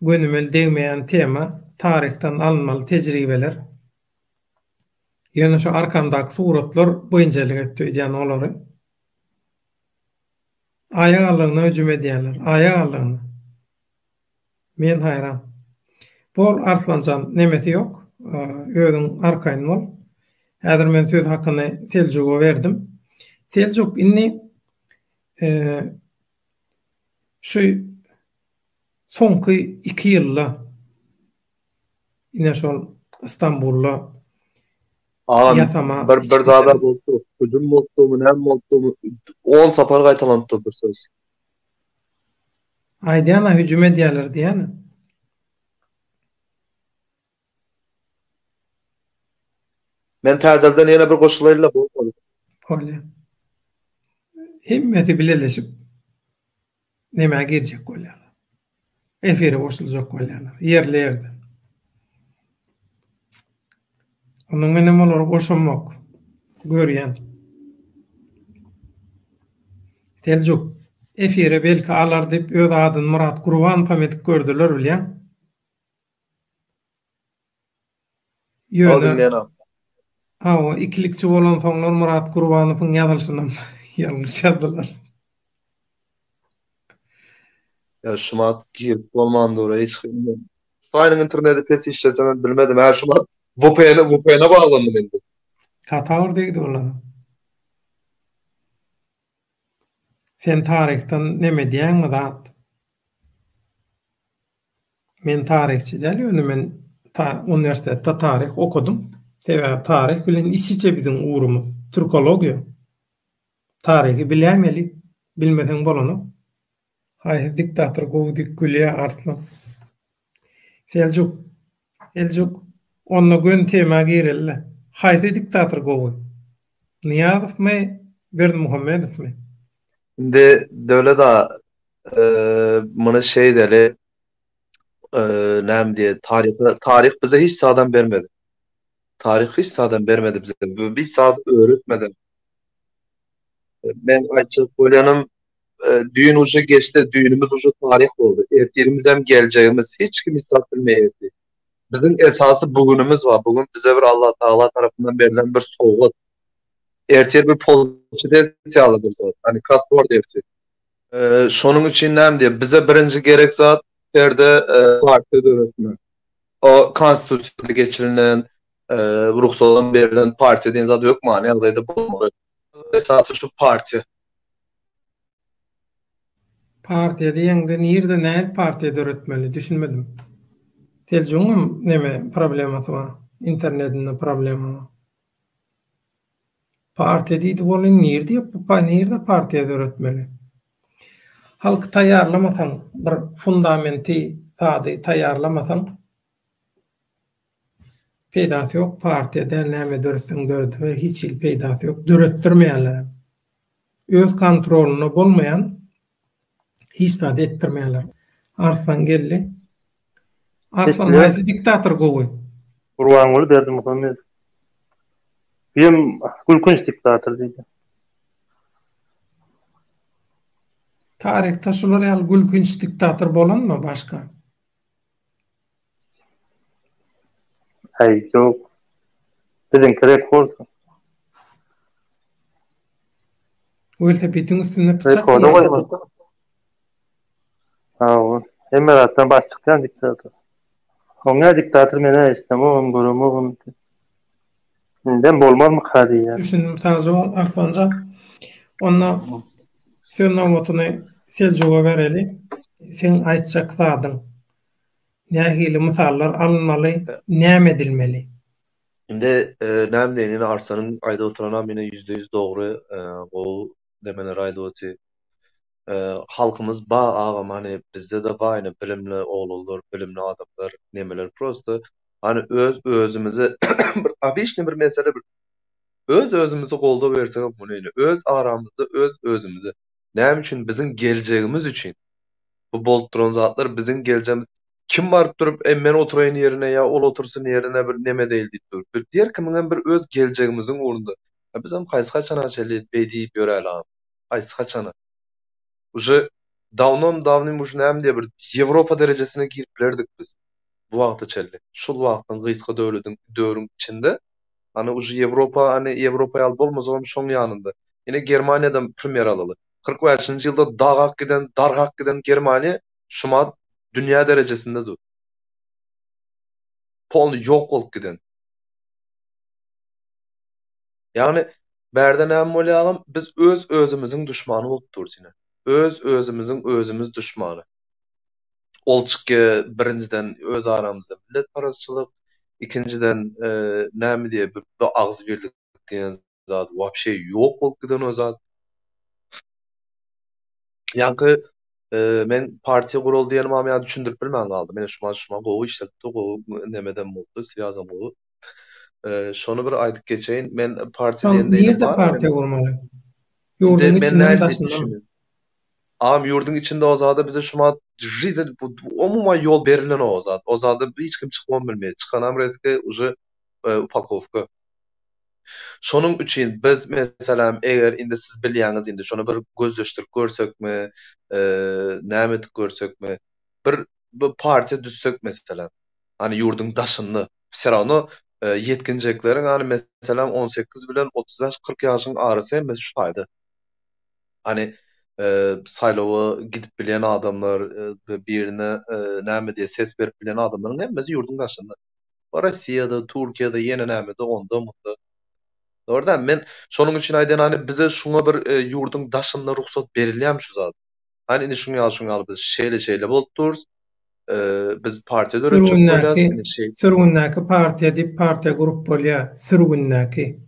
A: gönümel degmeýän tema, tarihten alınmaly tejribeler. Ýöne şu arkamdaky suratlar boýunçalyk etdiýän olary. Aýag allygyna hüjüm edýärler, aýag allygyna. Men hayran. Bol Arslanjan nemesi ýok. Özüň arkaýyn bol. Häzir men söz hakyny Seljuga berdim. Seljuk inni şu soňky 2 ýylda ine şol İstanbul'la ýasama
D: bir zada boldy. Hüjüm boldy, näme boldy? 10 sapar gaýtalandy bir söz.
A: Aýdýana hüjüm edýärler diýäni.
D: Men täzelden ýene bir goşulayla boldy.
A: Öyle. Hemmeti bileleşip näme girjek bolýar. Efere goşuljak bolýar. Ýerlerde. Onuň menen olar goşulmak. Görýän. Seljuk efere belki alar dip öz adyny Murat Gurban pametik gördüler bilýän.
D: Ýöne.
A: O ikilikçi bolan soňlar Murat Gurbanowyň ýazylşyny ýalňyş ýazdylar.
D: Ya şumat girip bolmandy oraya hiç bilmiyorum. Aynen internette pes işlesem bilmedim. Ha şumat VPN'e bağlandım endi.
A: Katar diýdi bolar. Sen tarihten näme diýäň zat? Men tarihçi däl, men üniversitede tarih okudum. Tebe tarih bilen işiçe bizim uğrumuz. Türkologiya. Tarihi bilemeli. Bilmeden bolany. Hayır, diktatör govdik gülüye artlı. Seljuk. Onunla gün tema girelle. Hayır, diktatör govu. Niyazov mi? Berdi Muhammedov mi?
D: Şimdi döyle da bana şey deli nem diye tarih bize hiç sağdan vermedi. Tarih hiç sağdan vermedi bize. Bir saat öğretmedi. Ben açık bolyanım düğün ucu geçti. Düğünümüz ucu tarih oldu. Ertirimiz hem geleceğimiz hiç kim hissat bilmeydi. Bizim esası bugünümüz var. Bugün bize bir Allah Teala tarafından verilen bir soğuk. Ertir bir potansiyeli zaten. Hani kastı var ertir. Şonun için nem diye bize birinci gerek zat yerde parti öğretmen. O konstitüsyonda geçirilen ruhsatdan verilen parti dediğin zat yok mu? Yani da bulmalı. Esası şu parti.
A: Partiýe diýende nirde näme partiýede öğretmeli düşünmedim. Seljuğum näme problemasy var? İnternetinde problemi var. Partiýe diýdi bolan nirde nirde partiýede öğretmeli. Halk taýýarlamasaň, bir fundamenti sady taýýarlamasaň peýdasy ýok. Partiýede näme dörsün dördü we hiç il peýdasy ýok. Döretdirmeýärler. Öz kontrolüne bolmaýan hiç de ettirmeýärler. Arslan geldi. Arslan näse diktatör gowy.
B: Gurban bolup Berdi Muhammed. Hem gülkünç diktatör diýdi.
A: Tarihte şolar ýaly gülkünç diktatör bolanmy başga?
B: Hay ýok. Bizden kerek bolsa.
A: Öyle bitiň üstüne bıçak
B: Koda goýmady. Emiratdan baş çykýan diktatör. Oňa diktatör mene istemem, onu göremem. Ben bolmazmy hadiýa.
A: Düşündüm taýy Arfanja. Onda sen nowatny Seljuga bereli. Sen aýtjak zadyň nähili misallar alınmaly, näme edilmeli?
F: Inde näme diýeni Arsanyň aýda oturanam mene %100 dogry gowy demeler aýda oty. Halkymyz agam hani bizde de baýny bilimli oglanlar, bilimli adamlar, nemeler prosto hani özümüzi bir abişne bir mesele bir özümüzi golda bersek bunu öz aramızda özümüzi näme üçin bizim geljegimiz üçin bu bolt duran zatlar bizim geleceğimiz kim barıp durup men oturaýyn yerine ya ol otursun yerine bir neme değil diýip dur. Bir diğer kimin bir öz geljegimizin uğrunda. Biz hem kaýsy kaçana çeli beýdiýip ýörelim. Kaýsy kaçana. Uje davnym bu näme diýip bir Ýewropa derejesine girip bilerdik biz. Bu wagtda çeli. Şol wagtyň gysga döwrüň içinde hani uje Ýewropa hani Ýewropa ýaly bolmaz hem şoň ýanynda. Ine Germaniýadan premier alaly. 45-nji ýylda dargak giden Germaniýa şuma dünya derejesinde dur. Polny ýok bolup giden. Yani berde näme bolýagym biz özümüziň düşmany bolup dursyna. Özümüz düşmany. Olçukki birinciden öz aramızda millet parazçylyk, ikinciden näme diýip bir agzy birlik diýen zat wapşe ýok bolup giden o zat. Ýa-ni men partiýa gurul diýenim ama ýa düşündirip bilmän galdy. Men şuma gowy işletdi, gowy nemeden boldy, siýasat boldy. Şonu bir aýdyp geçeýin. Men partiýa diýende
A: ýerde partiýa gurmaly. Ýurdun içinden taşynmaly.
F: Am ýurdun içinde o zada bize şuma rize omuma yol berilen o zat. O zada hiç kim çıkmam bilmeýär. Çıkanam reske uje upakovka. Şonuň üçin biz meselem eger indi siz bilýäňiz indi şonu bir gözleşdirip görsekmi, näme edip görsekmi, bir partiýa düşsek meselem. Hani ýurdun daşyndy. Serano yetkinjeklerin hani meselem 18 bilen 35-40 ýaşyň arasy mes şu taýdy. Hani saylowy gidip bilen adamlar birine näme diýe ses berip bilen adamlaryň hemmesi ýurdun daşyndy. Rossiýada, Türkiýede ýene näme de onda munda. Orada men şonuň üçin aýdan hani bize şuňa bir ýurdun daşynda ruhsat berilýär şu zat. Hani indi şuňa biz şeýle bolup duruz. Biz partiýa döretjek bolýar.
A: Sürgünnäki partiýa diýip partiýa gurup bolýar. Sürgünnäki.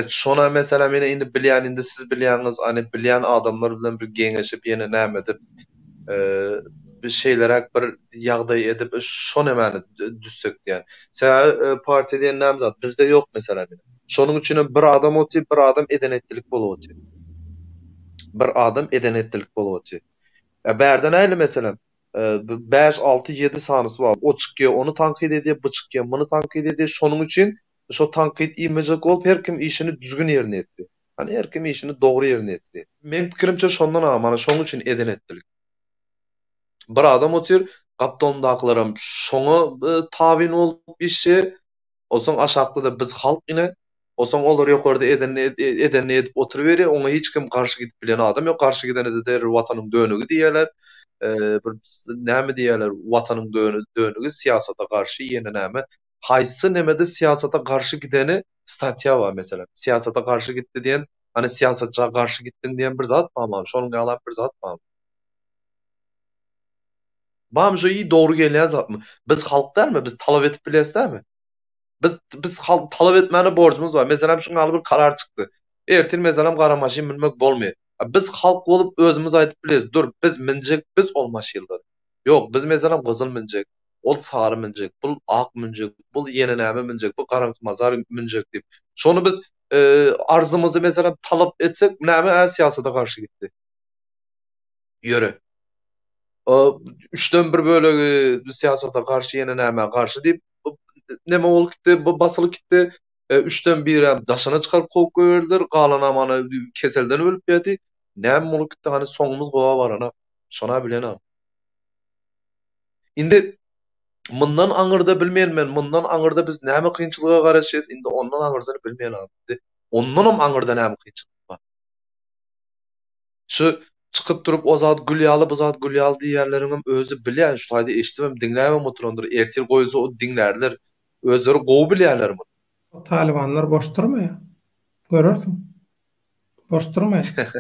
F: Şona mesela mene indi bilýän indi siz bilýäňiz hani bilýän adamlar bilen bir geňeşip ýene näme edip bir şeylerek bir ýagdaý edip şo näme düşsek diýen. Partiýa diýen näme zat bizde ýok mesela mene. Şonuň üçin bir adam oty, bir adam edenetlik bolup oty. Bir adam edenetlik bolup oty. Berden aýly mesela 5 6 7 sanysy bar. O çykýar, onu tankyd edýär, bu çykýar, muny tankyd edýär. Şonuň üçin şo tankyd imejek olup her kim işini düzgün ýerine etdi. Hani her kim işini dogry ýerine etdi. Men pikirimçe şondan mana şoň üçin edenetlik. Bir adam otyr, gapdandaklarym şoňa tabin bolup işi, osoň aşakda da biz halk ine, osoň olar ýokarda edenni edip oturup berýär, oňa hiç kim garşy gidip bilen adam ýok, garşy gidene de watanyň dönügi diýerler. Bir näme diýerler, watanyň dönügi siýasata garşy ýene näme haýsy nemede siýasata garşy gideni statýa bar mesela. Siýasata garşy gitdi diýen, hani siýasatçyga garşy gitdiň diýen bir zat barmy? Şonuň ýalan bir zat barmy? Bamjy dogry gelýän zatmy? Biz halk dälmi? Biz talap etip bilýäsdämi? Biz halk talap etmäne borcumuz bar. Mesela şuňa bir karar çykdy. Ertir mesela gara maşyn binmek bolmaýar. Biz halk bolup özümüz aýdyp bilýäs. Dur, biz minjek, biz ol maşynlar. Ýok, biz mesela gyzyl minjek. Ol sary minjek, bul ak minjek, bul ýene näme minjek, bu garanky mazar minjek diýip. Şonu biz arzymyzy mesela talap etsek, näme siýasata garşy gitdi. Ýöre. 3den 1 bölegi siýasata garşy ýene näme garşy diýip näme bolup gitdi, bu basylyp gitdi. 3den 1 hem daşyna çykaryp koýup goýberdiler, galan amany keselden ölüp ýeti. Näme bolup gitdi, hani soňumuz gowa barana. Şona bilenem. Indi mundan aňyrda bilmeýän mundan aňyrda biz näme kynçylyga garaşýarys, indi ondan aňyrzany bilmeýän adam. Ondan hem aňyrda näme kynçylyk bar. Şu çykyp durup o zat gülýaly, bu zat gülýaly diýerleriň hem özü bilýän, şu taýda eşitmem, diňlämem oturandyr, ertir goýsa o diňlerdir. Özleri gowy bilýärler muny.
A: Talibanlar boş durmaýar. Görersiň. Boş durmaýar.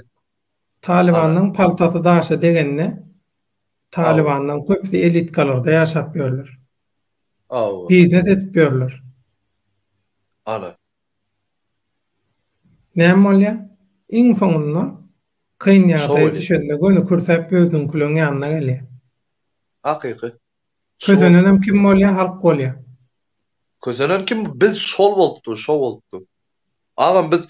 A: Talibanyň paltaty daşa degenine Talibandan köpüsi elit galarda ýaşap ýörler.
F: Awa.
A: Biznes etip ýörler.
F: Ana.
A: Näme bolýar? Iň soňunda kyn
F: Şo
A: ýagdaý
F: bolýar.
A: düşende göni kursäp özüniň kulüň ýanyna gelýär.
F: Hakyky.
A: Kösenenem kim bolýar? Halk bolýar.
F: Kösenen kim? Biz şol bolupdy. Agam biz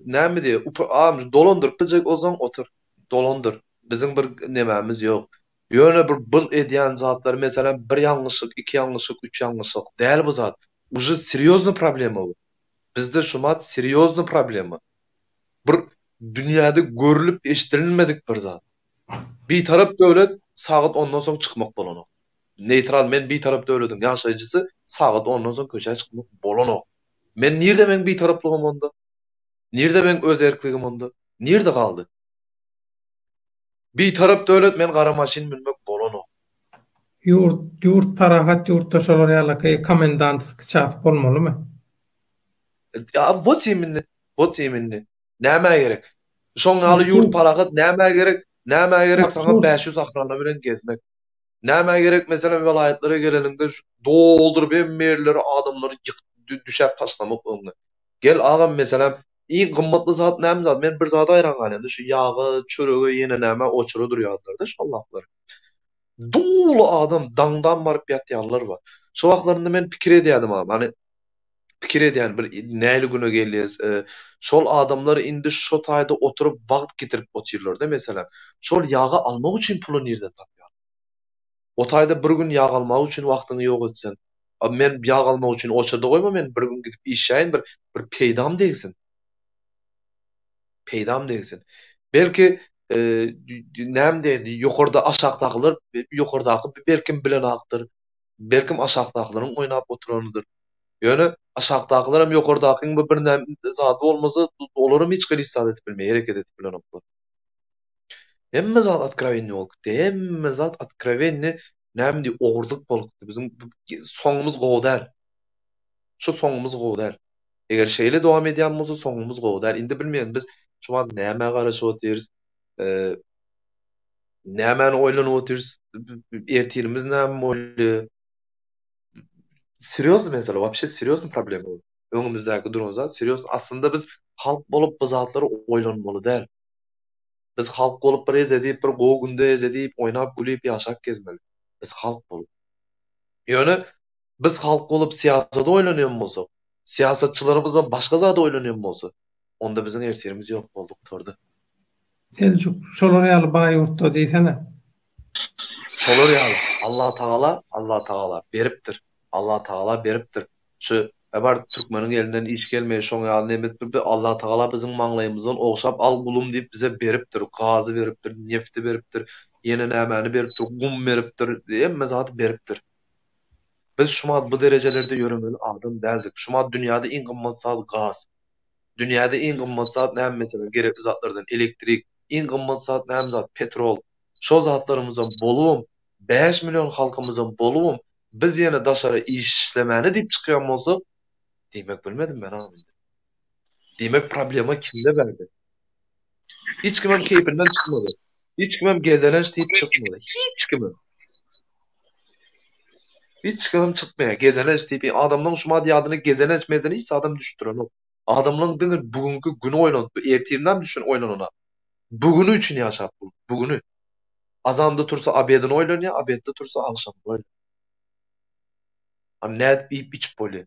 F: näme diýe? Agam dolandyryp biljek ozan otur. Dolandyr. Bizim bir nemämiz ýok. Ýöne bir bil edýän zatlar, meselem bir ýalňyşlyk, iki ýalňyşlyk, üç ýalňyşlyk däl bu zat. Uje seriozny problema bu. Bizde şumat seriozny problema. Bir dünýäde görülip eşitirilmedik bir zat. Bir tarap döwlet sagat 10-dan soň çykmak bolanok. Neutral men bir tarap döwletiň ýaşaýjysy sagat 10-dan soň köçe çykmak bolanok. Men nirde men bir taraplygym onda? Nirde men öz erkligim onda? Nirde kaldy? Bir tarap döwlet men gara maşin binmek bolanok.
A: Yurt parahat yurttaşlar ýaly komendantsk ças bolmalymy?
F: Ya what yeminni? Näme gerek? Şoň aly yurt parahat näme gerek? Näme gerek sana 500 akrana bilen gezmek? Näme gerek mesela welaýatlara geleninde doldurup emmerleri adamları düşäp taşlamak öňüne. Gel agam mesela iň gymmatly zat näme zat? Men bir zata aýran galýanda şu ýagy, çöregi ýene näme oçury durýarlar-da şollahlar. Dolu adam dangdan baryp ýatýanlar bar. Şo wagtlarynda men pikir edýärdim agam. Hani pikir edýän bir näli güne gelýäs. Şol adamlar indi şo taýda oturup wagt getirip oturýarlar-da mesela. Şol ýagy almak üçin puly nerden tapýar? O taýda bir gün ýag almak üçin wagtyny ýok etsen, men ýag almak üçin oçurda goýma, men bir gün gidip işäýin, bir peýdam degsin. Peýdam degsin. Belki näme diýdi, ýokarda aşagdakylar, ýokardaky belkim bilen akdyr. Belkim aşagdakylaryň oýnap oturanydyr. Ýöne aşagdakylar hem ýokardakyň bir näme zady bolmasa, olaram hiç gyly istat etip bilmeýär, hereket etip bilen oklar. Hemme zat откровенный bolupdy. Hemme zat откровенный näme diýip ogurlyk bolupdy. Bizim soňumuz gowdar. Şu soňumuz gowdar. Eger şeýle dowam edýän bolsa soňumuz gowdar. Indi bilmeýän biz şu an näme garaşyp oturýarys? Nämäni oýlanyp oturýarys? Ertirimiz näme bolýar? Seriozny mesele, вообще seriozny problem bu. Öňümüzdäki duran zat seriozny. Aslında biz halk bolup bu zatlary oýlanmaly däl. Biz halk bolup bir ezedip, bir gow günde ezedip, oýnap gülüp ýaşap gezmeli. Biz halk bolup. Ýöne biz halk bolup siýasata oýlanýan bolsak, siýasatçylarymyzdan başga zat oýlanýan bolsa, onda biziň ertirimiz ýok boldup turdy.
A: Selçuk şolar ýaly baý ýurtda diýsene.
F: Şolar ýaly Allah Taala beripdir. Allah Taala beripdir. Şu ebar türkmeniň elinden iş gelmeýär, şoň ýaly nemet bir Allah Taala biziň maňlaýymyzdan ogşap al gulum diýip bize beripdir. Gazy beripdir, nefti beripdir, ýene nämäni beripdir, gum beripdir, hemme zat beripdir. Biz şumat bu derejelerde ýöremeli adam däldik. Şumat dünýäde iň gymmat zat gaz. Dünýäde iň gymmat zat näme mesela gerekli zatlardan elektrik, iň gymmat zat näme zat petrol. Şo zatlarymyzdan bolum 5 milyon halkymyzdan bolum biz ýene daşary işlemeni diýip çykýan bolsak, diýmek bilmedim ben agam. Diýmek problema kimde berdi? Hiç kim hem keypinden çykmady. Hiç kim hem gezelenç diýip çykmady. Hiç kim. Hiç kim çykmaýar. Gezelenç diýip adamlaryň şuma ýadyny gezelenç mezeni hiç adam düşüren ok. Adamlaryň diňir bugünkü güni oýlanyp, ertirden düşün oýlanana. Bugünü üçin ýaşap bu. Bugünü. Azanda tursa abedini oýlanýar, abedde tursa agşam oýlanýar. Net ip iç poli.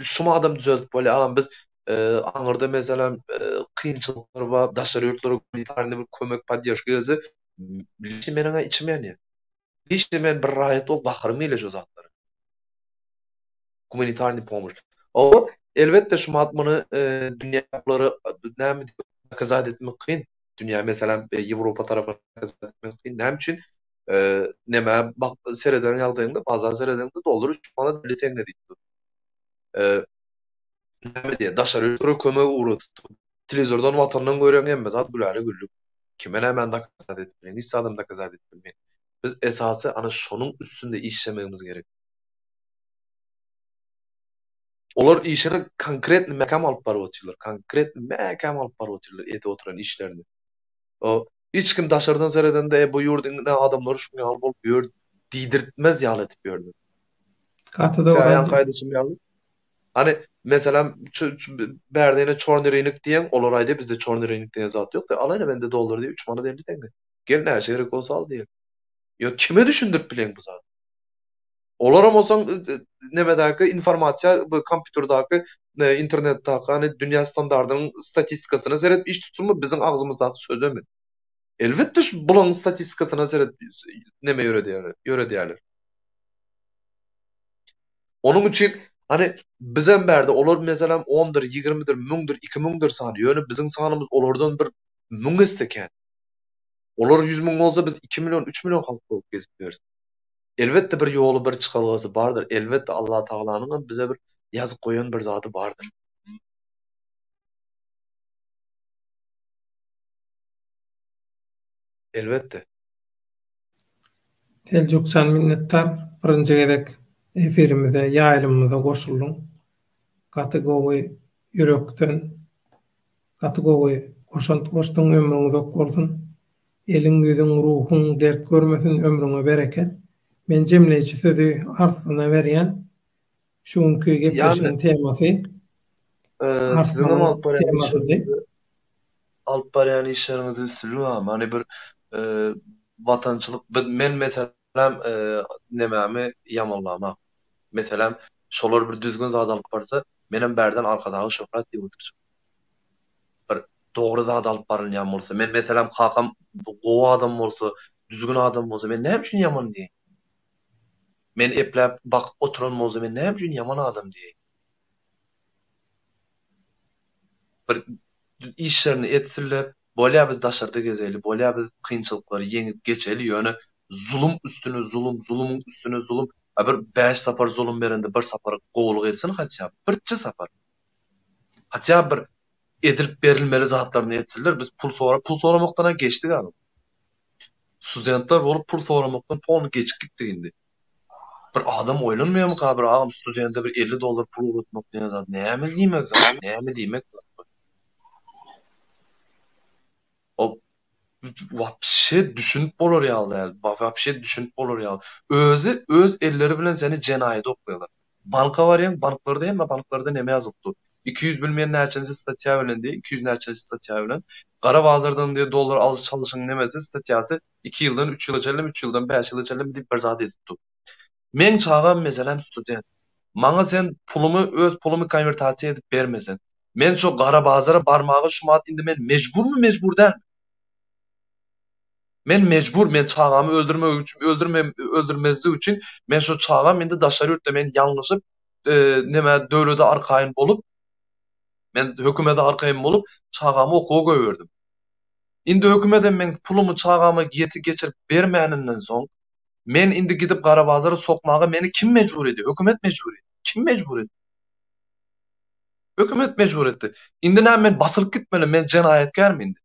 F: Şuma adam düzeltip poli. Agam biz aňyrda meselem kynçylyklar bar, daşary ýurtlara humanitarny bir kömek podдержка gelse, bilişim meniňe içmeýär. Bilişim men bir rahat ol bahrym ile şu zatlary. Humanitarny pomoş. O elbette şuma atmany dünýäleri näme diýip kazat etmek kyn. Dünýä meselem Ýewropa tarapyna kazat etmek kyn. Näme üçin? Näme bak sereden ýagdaýynda, bazar seredende doldurup bana devletenge diýdi. Näme diýe, daşary ýurtlara kömek uğratyp, telewizordan watanyň gören emme zat güläri güllük. Kime näme da kazat etmek, hiç adam da kazat etmek. Biz esasy ana şonuň üstünde işlemegimiz gerek. Olar işini konkret mekam alıp barıp oturlar. Konkret mekam alıp barıp oturlar ete oturan işlerini. O hiç kim daşardan zereden de bu yurdun adamları şunu alıp olup gör didirtmez yalıtıp gördüm.
A: Katı
F: Sen
A: doğru.
F: yan kaydışım yalı. Hani mesela berdeğine çornerinik diyen olur ayda bizde çornerinik diye zat yok da alayla bende dolar diye 3 mana 50 tenge. Gel ne şey olsa al diye. Ya kime düşündürüp bilen bu zat? Olaram olsan nemedaki informasiya bu kompüterdaki internetteki hani dünya standardının statistikasını seyret iş tutsun mu bizim ağzımızdaki sözü mü? Elbette bulan statistikasına seyret neme yöre diyorlar. Onun için hani bizem berde olur mesela 10'dur, 20'dir, 1000'dir, 2000'dir sanı. Yani bizim sanımız olurdan bir 1000 isteken. Olur 100 000 olsa biz 2 milyon, 3 milyon halk olup gezip veririz. Elbette bir yolu bir çıkalıgası bardır. Elbette Allah Taala'nın bize bir yazıp koyan bir zatı bardır. Elbette.
A: Selçukcan minnettar. Birinji gedek efirimize, ýaýlymyza goşuldun. Gaty gowy ýürekden, gaty gowy goşdun ömrüň uzak bolsun. Eliň ýüzüň ruhuň dert görmesin, ömrüňe bereket. Men jemleýiçi sözü Arsyna berýän şuňky gepleşiň temasy.
F: Sizin ama
A: Temasy.
F: alıp barýan işlerinizi sürüyorum. Hani bir vatançılık men mesela nemämi yamanlama. Mesela şolar bir düzgün zat alıp barsa menem berden arkadagy şöhret diýip oturjak. Bir dogry zat alıp barylýan bolsa men mesela kakam gowy adam bolsa, düzgün adam bolsa men näme üçin yaman diýen? Men eplep bak oturan bolsa men näme üçin yaman adam diýen? Bir işlerini etsinler, bolya biz daşarda gezeli, bolya biz kynçylyklary yeňip geçeli ýöne zulüm üstüne zulüm, zulümün üstüne zulüm. Bir 5 sapar zulüm berende bir sapar gowuluk etsin haçya, birçi sapar. Haçya bir edilip berilmeli zatlaryny etsinler, biz pul soramakdan geçdik abi. Studentler bolup pul soramakdan pulny geçip gitdik indi. Bir adam oýlanmaýarmy ka bir agam studente bir 50 dolar pul uratmak diýen zat näme diýmek zat, näme diýmek? O vapşe düşünüp bolur ýaly. Vapşe düşünüp bolur ýaly. Özü öz elleri bilen seni cenaýet oklarlar. Banka barýan, banklarda hem banklarda näme ýazypdy? 200 bilmeýän näçenji statýa bilen diýe, 200 näçenji statýa bilen gara bazardan diýe dolar alyş çalyşyň nemesi statýasy 2 ýyldan 3 ýyla çellem, 3 ýyldan 5 ýyla çellem diýip bir zat etdi. Men çağam meselem student. Maňa sen öz pulumy konvertasiýa edip bermesen. Men şu gara bazara barmagy şumat indi men mecbur däl. Men mecbur, men çağamı öldürmek üçin, öldürmezlik üçin men şu çağam indi daşary ýurtda men ýalňyşyp näme döwlete arkaýyn bolup men hökümete arkaýyn bolup çağamı okuwa goýberdim. Indi hökümeden men pulumy çağama geçirip bermäninden soň men indi gidip gara bazara sokmaga meni kim mecbur edi? Hökümet mecbur edi. Kim mecbur edi? Hökümet mecbur etdi. Indi näme men basyryp gitmeli, men jenaýetgärmi indi?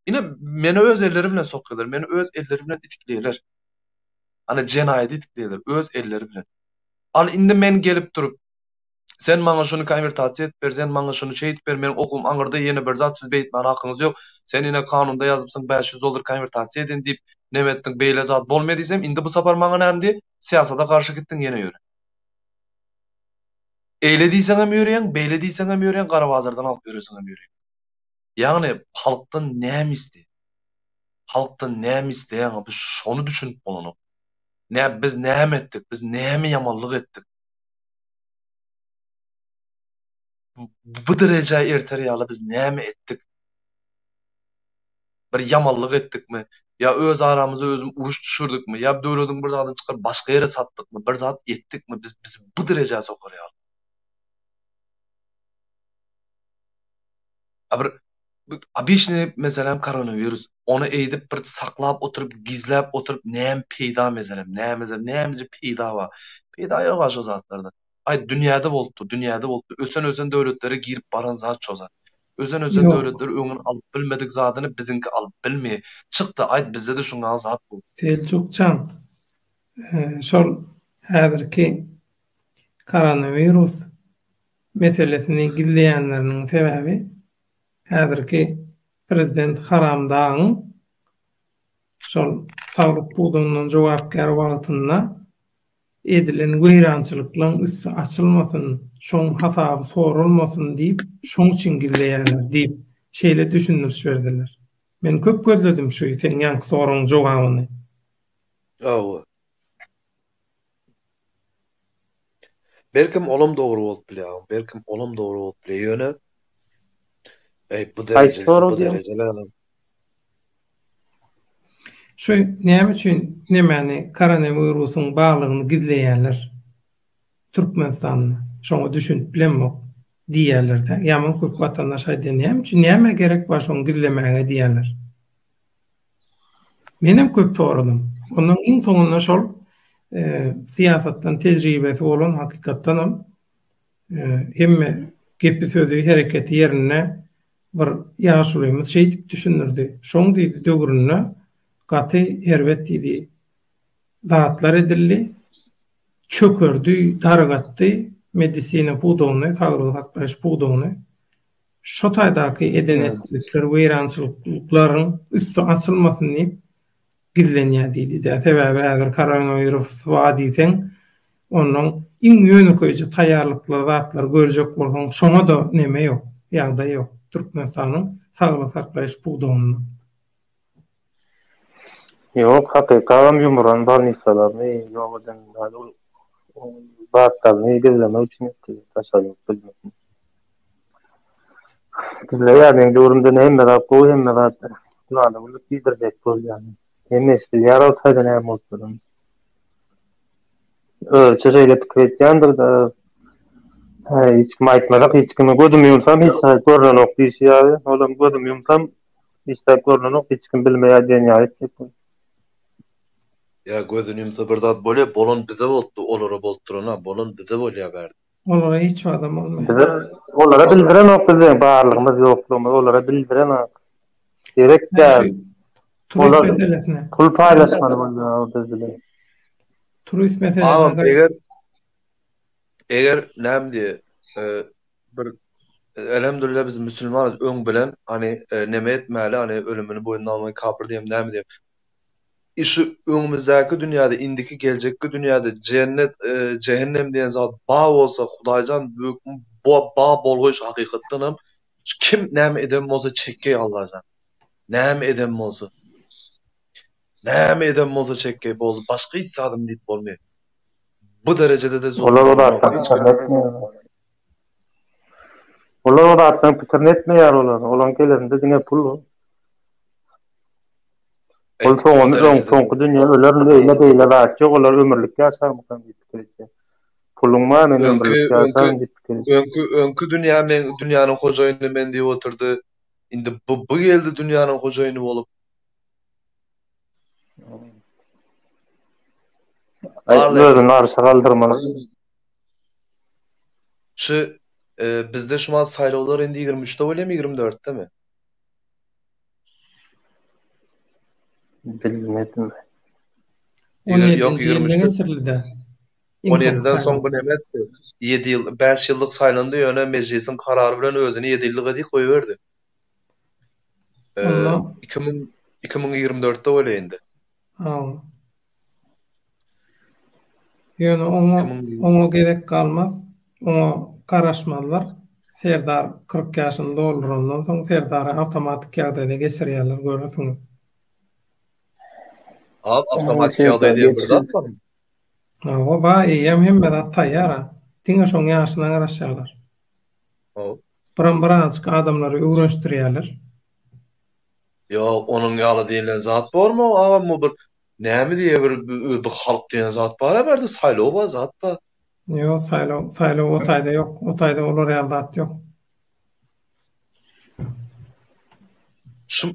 F: Yine meni öz elleri bilen sokýarlar, meni öz elleri bilen itikleýärler. Hani jenaýet itikleýärler öz elleri bilen. Al indi men gelip durup sen maňa şunu konvertasiýa et ber, sen maňa şunu şey et ber, men okum aňyrda ýene bir zat siz beýtmän hakyňyz ýok. Sen ine kanunda ýazypsyň 500 dolar konvertasiýa edin diýip nemetdiň beýle zat bolmaýar diýsem, indi bu sapar maňa näme diýip siýasata garşy gitdiň ýene ýöre. Eýle diýseň hem ýöreýän, beýle diýseň hem ýöreýän, gara bazardan alyp berýärsiň hem ýöreýän. Ýagny halkdan näme isdi? Halkdan näme isleýän? Biz şonu düşünüp bolanyk. Biz näme etdik? Biz näme ýamanlyk etdik? Bu derejä erter ýaly biz näme etdik? Bir ýamanlyk etdikmi? Ya öz aramyza özüm uruş düşürdikmi? Ya döwletiň bir zadyny çykyp başga ýere satdykmy? Bir zat etdikmi? Biz bu derejä sokar ýaly. Abişni meselem koronavirus. Onu eýdip bir saklap oturup, gizläp oturup näme peýda meselem? Näme peýda wa? Peýda ýok aşo zatlarda. Ay dünýäde bolupdy. Ösen döwletlere girip baran zat şo zat. Ösen döwletler öňüň alyp bilmedik zadyny bizinki alyp bilmeýär. Çykdy, aýt bizde de şuňa zat bol.
A: Selçukcan, şol häzirki koronavirus meselesini gizleýänleriniň sebäbi häzirki prezident Haramdaň şol saglyk buğdundan jogapkar wagtynda edilen gıýrançylyklaryň üstü açylmasyn, şoň hasaby sorulmasyn diýip, şoň üçin gizleýärler diýip şeýle düşündürüş berdiler. Men köp gözledim şu sen ýanky soruň jogabyny.
F: Awa. Belkim olam dogry bolup bilýär. Belkim olam dogry bolup bilýär. Ýöne bu derejede.
A: Şu näme üçin nemeni koronavirusyň baglygyny gizleýärler Türkmenistanyň şoňa düşünüp bilenmok diýerler-de. Ýaman köp watandaş aýdýan üçin näme gerek bar şoňy gizlemäge diýerler. Menem köp sorudum. Onuň iň soňunda şol siýasatdan tejribesi bolan hakykatdan hemme gepi sözü hereketi ýerine bir ýaşulymyz şeý diýip düşünürdi. Şoň diýdi döwründe gaty herwet diýdi. Zatlar edildi, çökürdü, dargatdy, medisina buğdawny, saglyk saklaş buğdawny. Şo taýdaky edenetlikler, weýrançylyklaryň üstü açylmasyn diýip gizlenýär diýdi. Sebäbi häzir koronavirus wadiýsen, onuň iň ýönüköýçi taýýarlyklar, zatlar görjek bolsaň, şoňa da neme ýok, ýagdaý ýok. Türkmenistanyň saglyk saklaş buğdawyny.
B: Yok, hakikaten yumuran barnisalarını yok eden battalını gizleme için etti. Taşalım bilmedim. Gizleyen durumda ne merak o hem merak. Kulağına bunu bildirecek bu yani. Hem işte yaral taydan hem olsun. Çeşeyle tıkretyandır da hiç maitmarak hiç kimi gözümüyorsam hiç görünen ok diyişi yani. Oğlum gözümüyorsam hiç görünen ok hiç kim bilmeyeceğini ait.
F: Ya gözünü yumsa bir zat bolýar, bolan bize boldy, olara bolturana, bolan bize bolýar berdi.
A: Olara hiç adam olmaýar.
B: Olara bildiren ok bize barlygymyz ýoklugymy, olara bildiren ok. Gerek däl.
A: Turist meselesine.
B: Pul paýlaşmany bolýar bizde.
A: Turist meselesine.
F: Eger näme bir elhamdülillah biz Müslümanız öň bilen hani neme etmäli, hani ölümini boyundan almagy kafir diýem, näme diýem. İşi öňümüzdäki dünýäde, indiki geljekki dünýäde cennet, cehennem diýen zat ba bolsa, Hudaýjan büyükmi ba bolgoýş hakykatdan hem kim näme eden bolsa çekkeý Allahjan. Näme eden bolsa. Näme eden bolsa çekkeý boldy. Başga hiç adam diýip bolmaýar. Bu derecede de zor.
B: Olar da atdan pitirn etmeýär olar. Olan kelerinde diňe pul. Ol soňky dünýä öler beýle rahat ýok, olar ömürlik ýaşarmykan diýip. Pulun many ömürlik ýaşarmykan diýip.
F: Öňkü dünýäniň hojaýyny men diýip oturdy. Indi bu geldi dünýäniň hojaýyny bolup.
B: Özüni arşa galdyrmaly.
F: Şu bizde şu an saýlawlar indi 23-de bolýarmy, 24-de mi?
B: Bilmedim.
F: 17'den soň bu näme etdi? 7 ýyl, 5 ýyllyk saýlandy ýöne mejlisiň karary bilen özüni 7 ýyllyk edip goýberdi. 2024'de bolýar indi.
A: Ýöne oňa gerek kalmaz. Oňa garaşmalar. Serdar 40 ýaşyny doldurandan soň Serdary awtomatik ýagdaýda geçirýärler, görürsüňiz.
F: Awtomatik ýagdaýda bir zat barmy?
A: O ba hem zat taýýar. Diňe şoň ýaşyna garaşýarlar. Birazcık adamlary öwrenişdirýärler.
F: Ýok, onuň ýaly diýilen zat barmy? Awam bir näme diýe bir halk diýen zat bar berde saýlaw bar zat bar.
A: Ýok, saýlaw o taýda ýok. O taýda olar ýaldat ýok.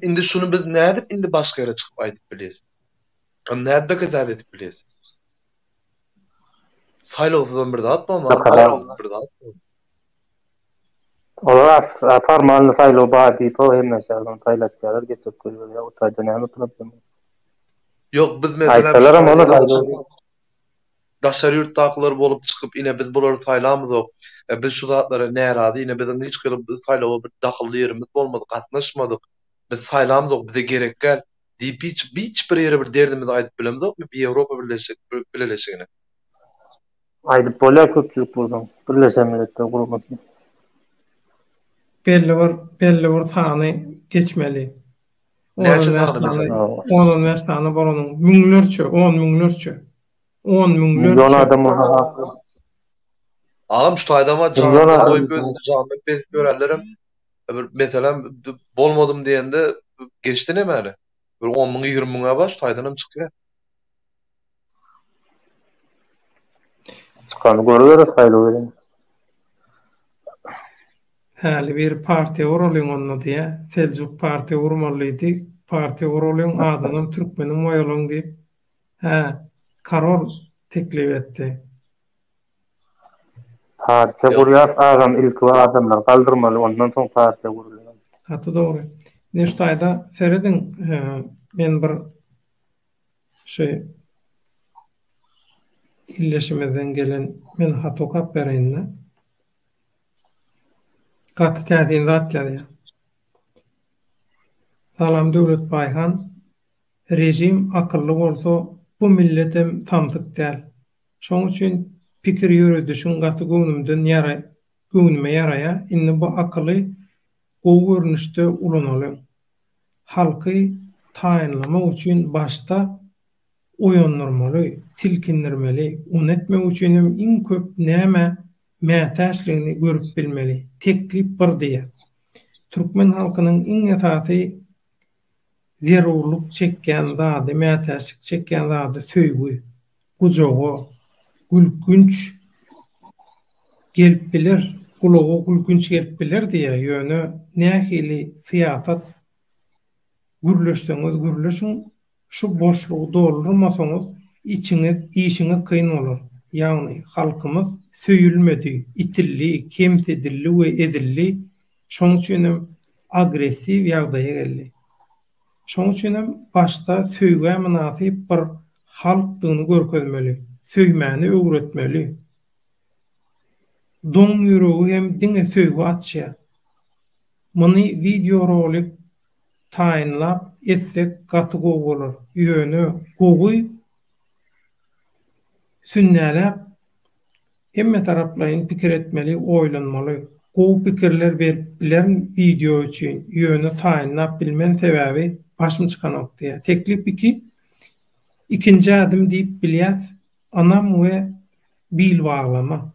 F: Indi şunu biz nädip indi başga ýere çykyp aýdyp bilýäs. Näde gezat edip bilýäs. Saýlawdan bir zat barmy? Saýlawdan bir zat.
B: Olar formalny saýlaw bar diýip o hem näçe taýlatýarlar geçip goýýar. O taýda näme problem?
F: Yok biz mesela daşary ýurtdakylar bolup çykyp ine biz bulary saýlamyzok. Biz şu zatlara närazy ine bizden hiç gylyp saýlawa bir dakylly ýerimiz bolmady, gatnaşmadyk. Biz saýlamyzok, bize gerek gel. Diýip hiç bir ýere bir derdimizi aýdyp bilemizok. Bir Ýewropa birleşigine.
B: Aýdyp bolýar köpçülik bolsun. Birleşen Milletler Guramaty.
A: belli bir sany geçmeli.
F: Näçe sany mesela?
A: Onun mesleğini boranın müňlerçe, 10 müňlerçe. 10
B: Milyon
A: müňlerçe.
B: adam orada.
F: Ağam şu taýdama
B: Milyon adam-
F: canlı bezip görenlerim mesela bolmadım diýende geçdi nämäni? Bir 10 000 20 000'a baş taýdanam çykýar.
B: Çıkanı görüyor sayılı verin.
A: Häli bir partiýa uralýan onda diýe. Seljuk partiýa urmalydy. Partiýa uralýan adamym türkmenim oýalan diýip. Karol teklip etdi.
B: Partiya kuruyor, ağam ilk ve adamlar kaldırmalı, ondan sonra partiya kuruyor.
A: Hatı doğru. Neştayda Feridin men bir illeşimizden gelen men hatokap bereyinle katı täzin zat ýaly. Salam Döwlet Baýhan, rejim akıllı bolsa bu milletem samsyk däl. Şoň üçin pikir ýürüdüşiň gaty göwnüme ýaraýa, indi bu akyly gowy görnüşde ulanaly. Halky taýinlamak üçin başta oýandyrmaly, silkindirmeli, unutmak üçin iň köp näme mätäçligini görüp bilmeli. Teklip bir diýe. Türkmen halkynyň iň esasy zerurluk çekýän zady, mätäçlik çekýän zady söýgü, gujogo, gülkünç gelip bilir, kulağa gülkünç gelip bilir diýe ýöne nähili siýasat gürleşdiňiz gürleşiň, şu boşluğu doldurmasaňyz içiňiz, işiňiz kyn bolar. Ýagny halkymyz söýülmedi, itilli, kemsedilli we edilli. Şoň üçin agresiw ýagdaýa geldi. Şoň üçin başta söýgä münasip bir halkdygyny görkezmeli, söýmäni öwretmeli. Doň ýüregi hem diňe söýgü atýar. Muny video rolik taýinlap etsek gaty gowy bolar. Ýöne gowy sünnäläp hemme taraplaryň pikir etmeli, oýlanmaly. Gowy pikirler berip bilen video üçin ýöne taýinlap bilmen sebäbi başmy çykanok diýe. Teklip 2. İkinci adım diýip bilýäs, anam we bil baglama.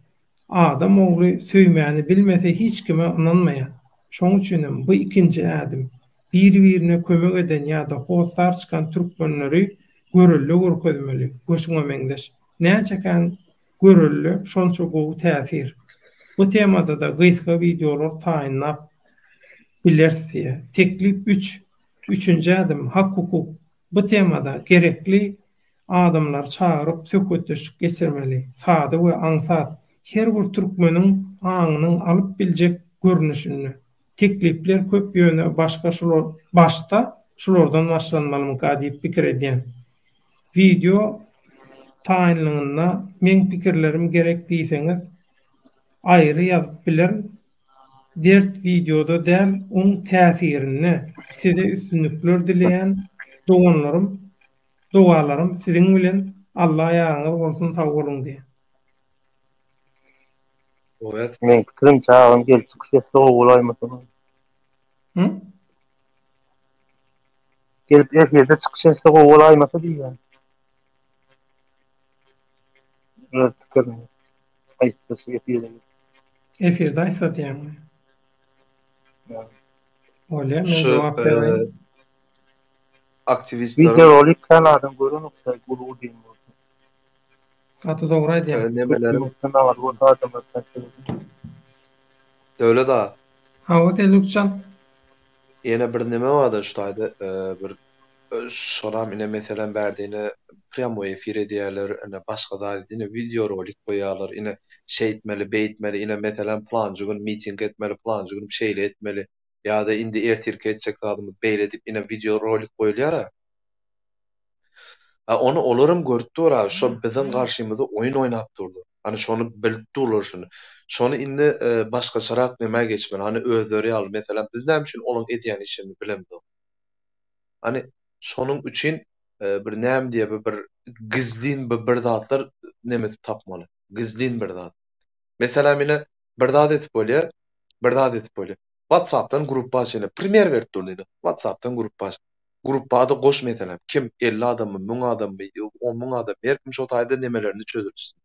A: Adam ogly söýmäni bilmese hiç kime inanmaýar. Şoň üçin bu ikinci adım bir-birine kömek eden ýa-da hostar çykan türkmenleri görüllü görkezmeli. Goşuňa meňdeş. Näçekan görüllü, şonça gowy täsir. Bu temada da gysga videolar taýinlap bilersiz. Teklip 3. Üçüncü adım hak hukuk. Bu temada gerekli adamlar çağırıp söhbetleşik geçirmeli. Sady we aňsat her bir türkmeniň aňynyň alyp biljek görnüşini. Teklipler köp ýöne başta şulardan başlanmaly diýip pikir edýän. Video taýinlygyna men pikirlerim gerek diýseňiz aýry ýazyp biler. Dert videoda däl oň täsirini size üstünlükler dileýän dogalarym siziň bilen Allah ýarňyz bolsun, sag bolun diýe.
F: Evet.
B: Men fikrim çağım gel çıkışa soğuk olaymasın. Gelip erkerde çıkışa soğuk olaymasa diýär. Evet, fikrim. Aýtdyşy ýetýär.
A: Efirde aýsat ýa-ni. Olé, men
F: Şu
A: jogap berýän.
F: aktivistler
B: Video rolik kanaldan görünükse gurur diýim.
A: Gaty dogry aýdýan.
F: nemelerim
B: Kanal bu adamlar
F: döwlet a.
A: Ha, o Selçukcan.
F: Yine bir neme vardı şu taýda bir şoram ine meselen berdiğine pramo efir edýärler, ine başga da ine video rolik koýarlar, ine şeýtmeli, beýtmeli, ine meselen planjy gün miting etmeli, planjy gün şeýle etmeli. Ya da indi ertirke etjek adamy beýledip ine video rolik koýulýar. Onu olurum görüpdir ha. Şo bizden karşımızda oyun oynap durdu. Hani şonu bilip durlar şunu. Şonu indi başka çarak neme geçmeli. Hani özleri al mesela biz näme üçin onun edýän işini bilemdi. Hani şonun üçün bir näme diýe bir gizlin bir zatlar nemetip tapmaly. Gizlin bir zat. Mesela mene bir zat etip bolýar, bir zat etip bolýar. WhatsApp'tan gruppa açyny. Primer berip durdy. WhatsApp'tan gruppa aç. Gruppa da goş meselem. Kim 50 adammy, 1000 adammy, 10.000 adam berkim şo taýda nemelerini çözürsin.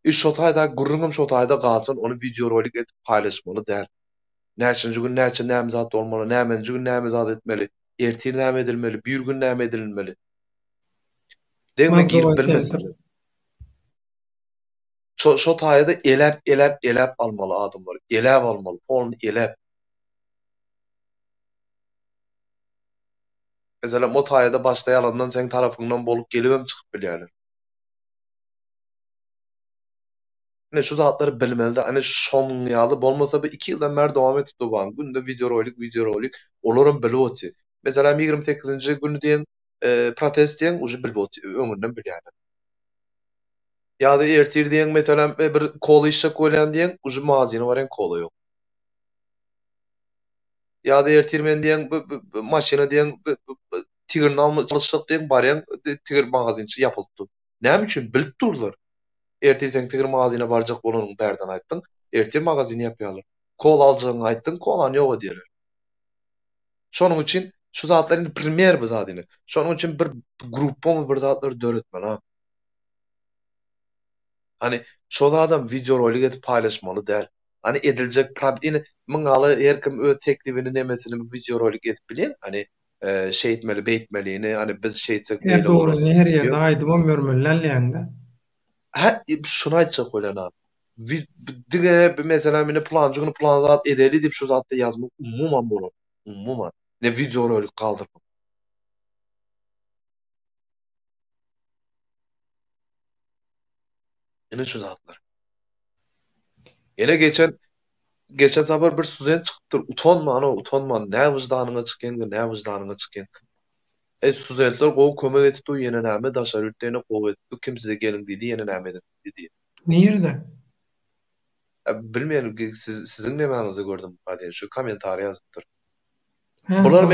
F: Şo taýda gurrungum şo taýda galsyn, onu video rolik etip paylaşmaly däl. Näçinji gün näçe näme zat bolmaly, nämenji gün näme zat etmeli, ertir näme edilmeli, bir gün näme edilmeli. Deňme girip bilmesin.
A: Mazgaba
F: Şo taýda elep almaly adamlar. Elep almaly, onu elep. Mesela o taýda başlaýalandan sen tarafyňdan bolup gelibem çykyp bilýärler. Ne şu zatlary bilmeli de, hani şoň ýaly bolmasa bir 2 ýyldan bäri dowam etip durban. Günde video rolik, olaram bilýärdi. Mesela 28-nji günü diýen protest diýen uje bilýärdi, öňünden bilýärler. Ýa-da ertir diýen mesela bir kola işe koýlan diýen uje magazyny baren kola ýok. Ýa-da ertirmen diýen maşyna diýen tigirini alma çalışyk diýen baren tigir magazynçy ýapylypdy. Näme üçin bilip durdular? Ertirden tigir magazyna barjak bolanyň bärden aýtdyň, ertir magazyny ýapýarlar. Kola aljagyny aýtdyň, kolany ýok edýärler. Şonuň üçin şu zatlar indi primer bu zadyny. Şonuň üçin bir gruppamy bir zatlar döretmeli ha. Hani şo adam video rolik etip paylaşmaly däl. Hani ediljek problem mıňaly her kim öz teklifini nemesini video rolik etip bilýän, hani şey etmeli, beýtmelini, hani biz şey etsek beýle
A: doğru
F: bolar.
A: her ýerde aýdymam görmellerleýände.
F: Ha, şunu aýtjak bolan abi. Dige mesela meni planjy güni planlap edeli dip şu zatda ýazmak umuman bolar. Umuman. Ne video rolik kaldırmak. Ene şu zatlar. Ene geçen sabar bir student çıkıptır. Utanma ana, utanma. Ne vicdanına çıkýan, ne vicdanına çıkýan. Studentler gowy kömek etip ýene näme daşar ýurtlaryna gowy etip kim size gelin diýdi, ýene näme dedi.
A: Nerede?
F: Bilmeýän siziň nemäňizi gördüm hadi şu kommentary ýazypdyr.
A: Ha,
F: Bular
A: ha.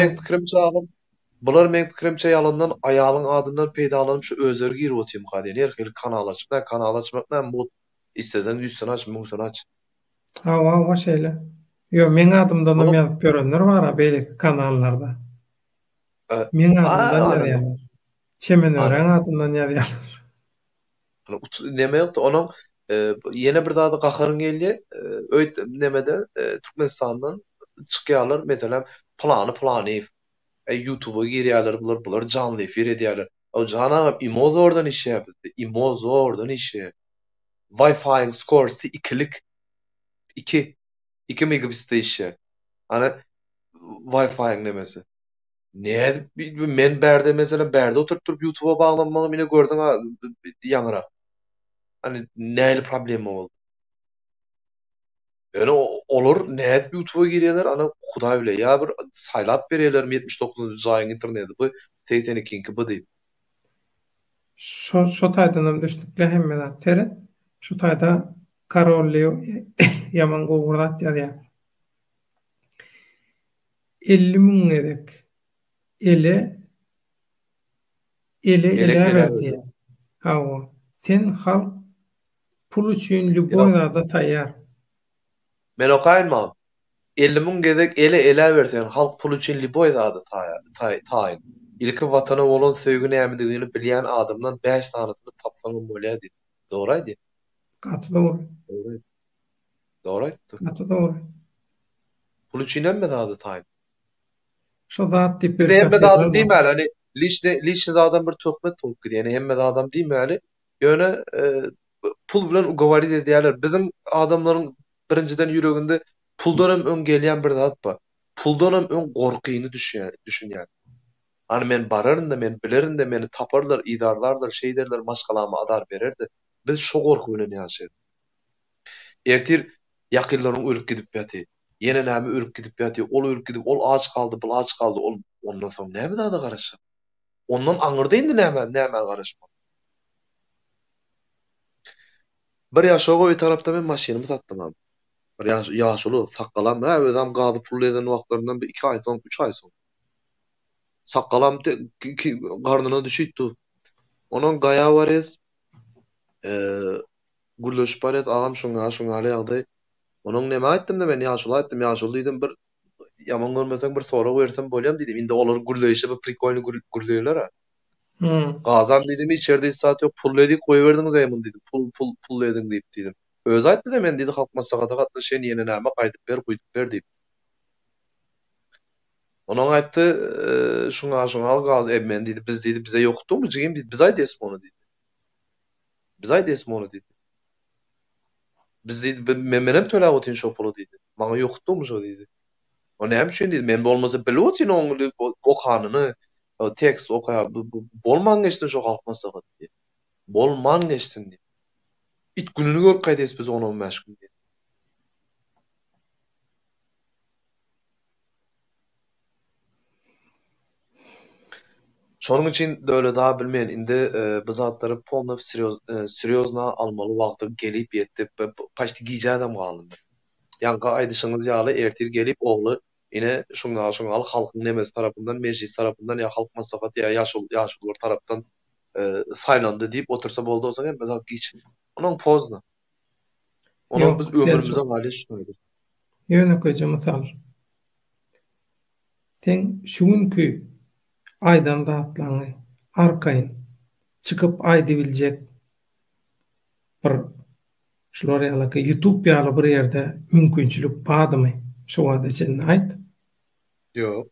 F: men pikirimçe ýalandan aýalyň adyndan peýdalanyp şu özleri girip otyrym hadi. Her hili kanal açmak näme bu? İstesen 100 sene aç, 1000 sene aç.
A: Ha, şeýle. Yo, men adymdan da ýazyp görenler bar ha, beýleki kanallarda. Men adymdan ýazýarlar. Çemen ören adymdan ýazýarlar.
F: Neme ýokdy, onuň ýene bir dada gakaryn geldi. Öýt nemede Türkmenistandan çykýarlar, meselem plany. YouTube'a girýärler, bular canly efir edýärler. O canam imoz oradan işe yapdy. Imoz oradan işe. Wi-Fi'in skorsi 2 megabit'te işe. Hani Wi-Fi'in nemesi. Ne men bärde oturtup YouTube'a baglanmaly mene gördüň ýangyrak. Hani näle problem boldy? Yani olur näet YouTube'a girýärler, ana Hudaý bile ýa bir saýlap berýärler 79-njy aýyň interneti bu 82-nki bu diýip.
A: Şo taýdan düşdükle hemmeden teret. Şu taýda Karolly ýaman gowurat ýazýar. 50.000 edek. Ele berdi. Hawa. Sen halk pul üçin lüboýda taýýar.
F: Men okaýmam. 50.000 gedek ele bersen halk pul üçin liboýda taýýar. Ilki watana bolan söýgü nämedigini bilýän adamdan 5 tanysyny tapsaň bolýardy. Dogrydy.
A: Gaty dogry.
F: Dogry.
A: Gaty dogry.
F: Pul üçin näme zady taýýar?
A: Şo zat diýip
F: Hemme adam diýmeli, hani liçne adam bir töhmet bolup gidýär. Hemme adam diýmeli, ýöne pul bilen ugowarit edýärler. Biziň adamlaryň birinciden ýüreginde puldan hem öň gelýän bir zat bar. Puldan hem öň gorkyny düşünýär. Hani men bararyn da, men bilerin de, meni taparlar, idarlarlar, şeyderler, maşgalama adar bererdi. Biz şo gorky bilen ýaşaýarys. Ertir ýakynlaryň ölüp gidip ýaty. Yine näme ölüp gidip ýaty, ol ölüp gidip, ol aç kaldı, bul aç kaldı, ol ondan soň näme daha da garaşyk. Ondan aňyrda indi näme garaşmak. Bir ýaşa goý tarapda men maşynamy satdym abi. Bir ýaşuly sakgalam, adam gazy pul eden wagtlaryndan bir 2 ay soň, 3 ay soň. Sakgalam garnyna düşýdi. Onuň gaýa barys, gürleşip baret agam şuňa ýagdaý. Onuň näme aýtdym da men ýaşuly aýtdym, ýaşuly diýdim bir ýaman görmesem bir sorak bersem bolýam diýdim. Indi olar gürleşip bir prikolny gürleýler ha. Gazan diýdim içeride saat ýok pul edik goýberdiňiz aýmyn diýdim. Pul edin diýip diýdim. Öz aýtdy da men diýdi halk maslahaty gatnaşan ýene näme gaýdyp ber guýdup ber diýip. Onuň aýtdy şuňa al gaz men diýdi biz diýdi bize ýokdumy jigim diýdi biz aýdysy onu diýdi. Biz aýdysy onu diýdi. Biz diýdi men menem töläp otyn şo pulu diýdi. Maňa ýokdumy şo diýdi. O näme üçin diýdi men bolmasa bilip otyn oňly okanyny o tekst okaýa bolman geçsin şo halk maslahaty diýdi. Bolman geçsin diýdi. İt gününü görüp gaýdys biz 10-15 gün diýdi. Şonuň üçin döwlet daha bilmeýän indi bu zatlary polny seriozna almaly wagty gelip ýetdi. Paşty giýje adam galdy. Ýanka aýdyşyňyz ýaly ertir gelip ogly ine şuňa al halkyň nemes tarapyndan, mejlis tarapyndan ýa halk maslahaty ýa ýaşulylar tarapdan saýlandy diýip otursa boldy bolsa hem zat giç. Onuň pozna. Onuň biz ömrümizde galy şuňaýdy.
A: Ýöne köje mysal. Sen şuňky aýdan zatlaňy arkaýyn çykyp aýdy biljek bir şular ýaly YouTube ýaly bir ýerde mümkinçilik bardymy? Şu wagtda sen aýt.
F: Ýok.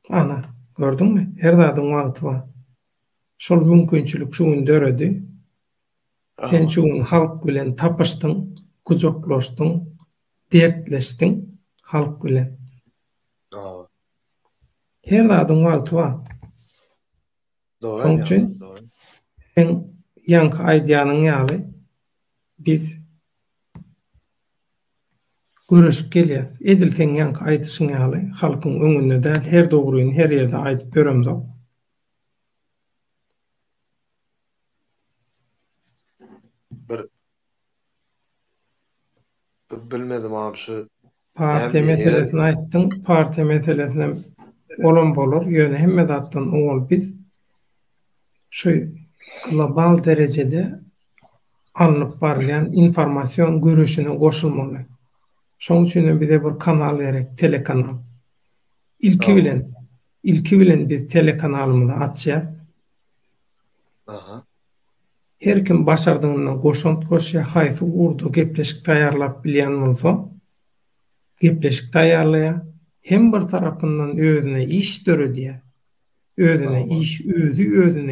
A: Ana, gördüňmi? Her zadyň wagty bar. Şol mümkinçilik şuň döredi. Sen şuň halk bilen tapyşdyň, kuzaklaşdyň, dertleşdiň halk bilen. Her zadyň wagty bar.
F: Doğru.
A: Şoň üçin sen ýanky aýdýanyň ýaly biz görüşüp gelýär. Edil sen ýanky aýdyşyň ýaly halkyň öňünde däl her dogruýyny her ýerde aýdyp beremdi.
F: Bilmedim abi şu
A: partiýa meselesini aýtdyň. Partiýa meselesine olan bolar. Ýöne hemme zatdan oňul biz şu global derejede alınıp barlayan informasyon görüşüne goşulmaly. Şoň üçin bize bir kanal gerek, telekanal. İlki bilen biz telekanalymyzy açýas. Her kim başardygyna goşunt goşýa haýsy urdu gepleşik taýýarlap bilýän bolsa, gepleşik taýýarlaýar. Hem bir tarapyndan özüne iş döredýär. Özüne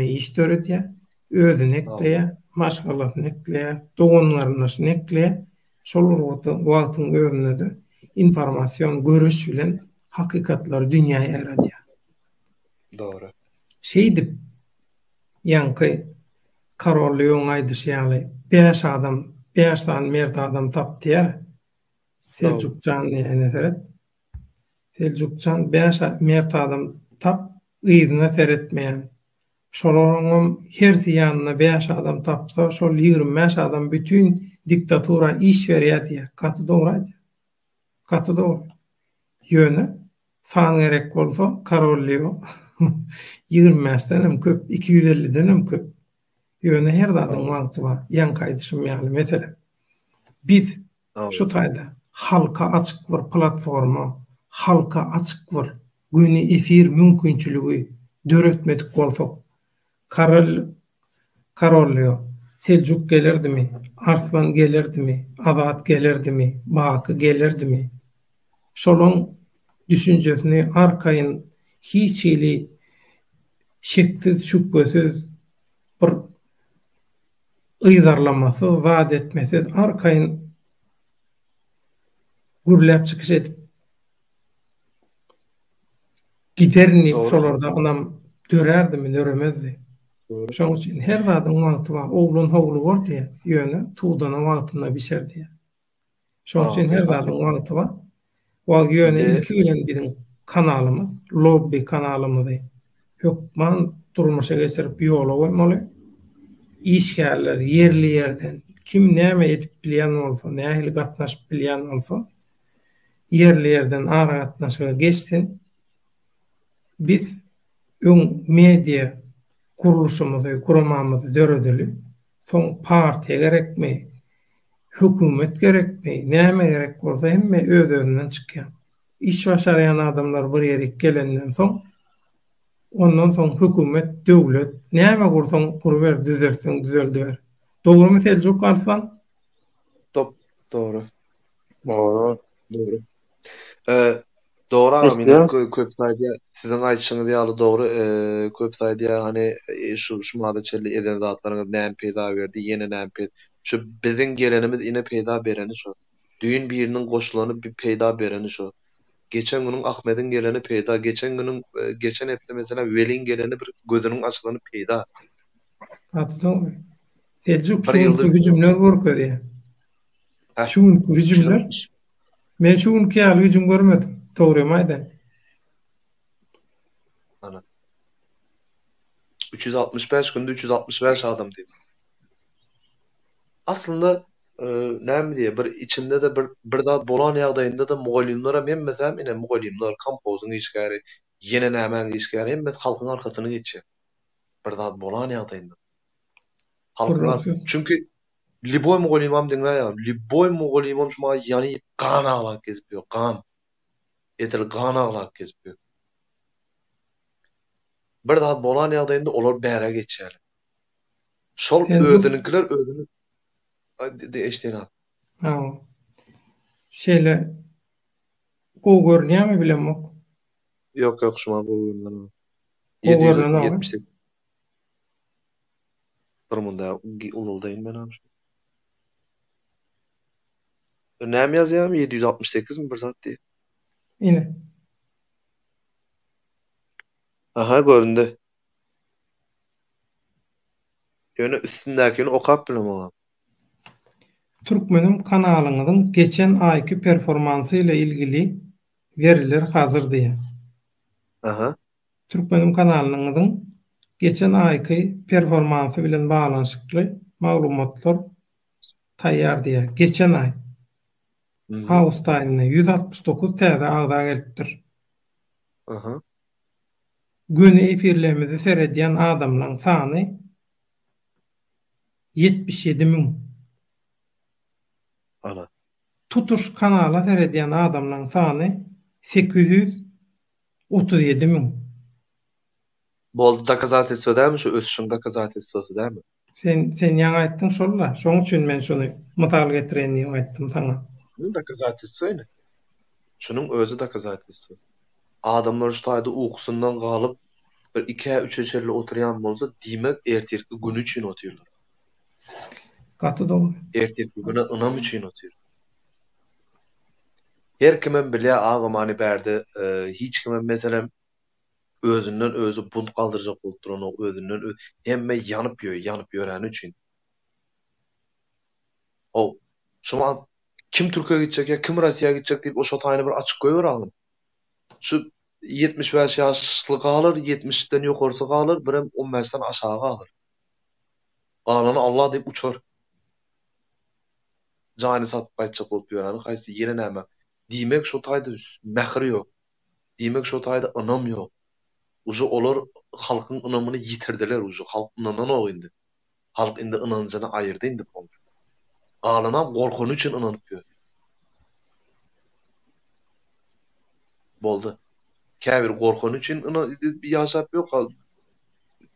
A: iş döredýär. Özüne ekleýär, maşgalatyny ekleýär, doganlaryny ekleýär. Şol wagtyň özünde de informasyon görüş bilen hakykatlar dünýäye ýaradýar.
F: Doğru.
A: Şeýdip ýanky Karollyň aýdyşy ýaly 5 tane mert adam tapdyr. Seljukcan ýene Seljukcan 5 mert adam tap ýyzyna seretmeýän. Şolaryň hersi ýanyna 5 adam tapsa, şol 25 adam bütün diktatura iş berýär. Katy doğru. Ýöne san gerek bolsa Karolly 25'den hem köp, 250'den hem köp. Ýöne her zadyň wagty bar. Ýanky aýdyşym ýaly mesele. Biz şu taýda halka açyk bir platforma, halka açyk bir güni efir mümkinçiligi döretmedik bolsak, Karolly Seljuk gelirdimi? Arslan gelirdimi? Azat gelirdimi? Baky gelirdimi? Şolon düşünjesini arkaýyn hiç ili şeksiz şüphesiz bir ýyzarlamasy, zat etmesiz arkaýyn gürläp çykyş edip giderini şolarda anam dörerdimi, döremezdi. Şoň üçin her zadyň wagty bar. Oglun howlu bor diýe, ýöne tuğdana wagtyna biçerdi. Şoň üçin her zadyň wagty bar. Wag ýöne ilki bilen biziň kanalymyz, lobby kanalymyzy hökman durmuşa geçirip ýola goýmaly. İşgärler yerli yerden kim näme edip bilýän bolsa, nähili gatnaşyp bilýän bolsa, yerli yerden ara gatnaşyga geçsin. Biz öň media kuruluşumuzy, kuramamyzy döredeli. Soň partiýa gerekmi, hökümet gerekmi, näme gerek bolsa hemme öz-özünden çykýar. İş başarayan adamlar bir ýere gelenden soň ondan soň hökümet, döwlet näme gursaň guruber, düzeltseň düzeldiber. Dogrymy Seljuk Arslan?
F: Top doğru.
B: Doğru.
F: Doğru. Doğru abi.
B: Peki.
F: Köp sayıda sizin aytışyňyz ýaly dogry. Köp sayıda hani şu mada çelli eden zatlaryňyz näme peýda berdi, ýene näme peýda. Şu biziň gelenimiz ine peýda bereni şu. Düýün biriniň goşulany bir peýda bereni şu. Geçen günün Ahmet'in geleni peýda, geçen hepde mesela Velin geleni bir gözünün açylany peýda.
A: Hatırladın. Seljuk
F: Bir ýylda
A: şu hüjümler gorkady.
F: Heh.
A: Şu hüjümler. Men şu günki ýaly hüjüm görmedim. Togry maýda.
F: 365 günde 365 adam diýip. Aslında näme diýe bir içinde de bir zat bolan ýagdaýynda da mugallimlere men mesela ine mugallimler kompozyň işgäri, ýene näme işgäri hem halkyň arkasyna geçýär. Bir zat bolan ýagdaýynda. Halkyň çünkü Liboy mugallimam diňler, Liboy mugallimam şuma ýany kan aglap gezip ýok, kan. Etel kan aglap gezip ýok. Bir zat bolan ýagdaýynda olar bäre geçýär. Şol özünikiler özüni de eşdena.
A: Ha. Şeýle gowy görnýärmi bilemok.
F: Yok şuma goýundan.
A: Gowy görnýär.
F: 778. Durmunda ululdaýyn men hem. Näme ýazýam 768 mi bir zat diýip.
A: Ine.
F: Aha göründü. Ýöne üstündäkini okap bilemem.
A: Türkmenim kanalyňyzyň geçen aýky performansy ile ilgili veriler hazır diýär.
F: Aha.
A: Türkmenim kanalynyň geçen aýky performansy bilen baglanşykly maglumatlar taýýar diýär. Geçen aý. Awgust aýyna 169 täze agda gelipdir.
F: Aha.
A: Güni efirlerimizi seyredýän adamlaryň sany 77.000.
F: Ana.
A: Tutuş kanala seyredýän adamlaryň sany 837.000.
F: Boldy dokazatelstwo dämi şu ösüşiň dokazatelstwosy dämi?
A: Sen ýa aýtdyň şolla. Şoň üçin men şonu mysal getirenini aýtdym saňa.
F: Dokazatelstwo ine. Şunun özü dokazatelstwo. Adamlar şu taýda uykusundan galyp bir 2-3 eçerli oturýan bolsa, diýmek ertirki gün üçin oturýarlar.
A: Gaty dogry.
F: Ertirki güne ynam üçin oturýar. Her kimen bilýär agymany berdi, hiç kimen meselem özünden özü bunt kaldıracak bolduran o özünden hemme yanıp ýören üçin. O şuma kim Türkiýe gitjek ya kim Russiýa gitjek diýip oşo taýyny bir açyk goýar alın. Şu 75 ýaşly galar, 70'den ýokarsy galar, birem 15'den aşağı galar. Galany Allah diýip uçar. Jany satyp gaýtjak bolup ýören haýsy ýene näme? Diýmek şo taýda mähri ýok. Diýmek şo taýda ynam ýok. Uju olar halkyň ynamyny ýitirdiler uju. Halk ynanyň oýundy. Halk indi ynanjyny aýyrdy indi boldy. Galana gorkun üçin ynanyp ýör. Boldy. Käbir gorkun üçin ýaşap ýok.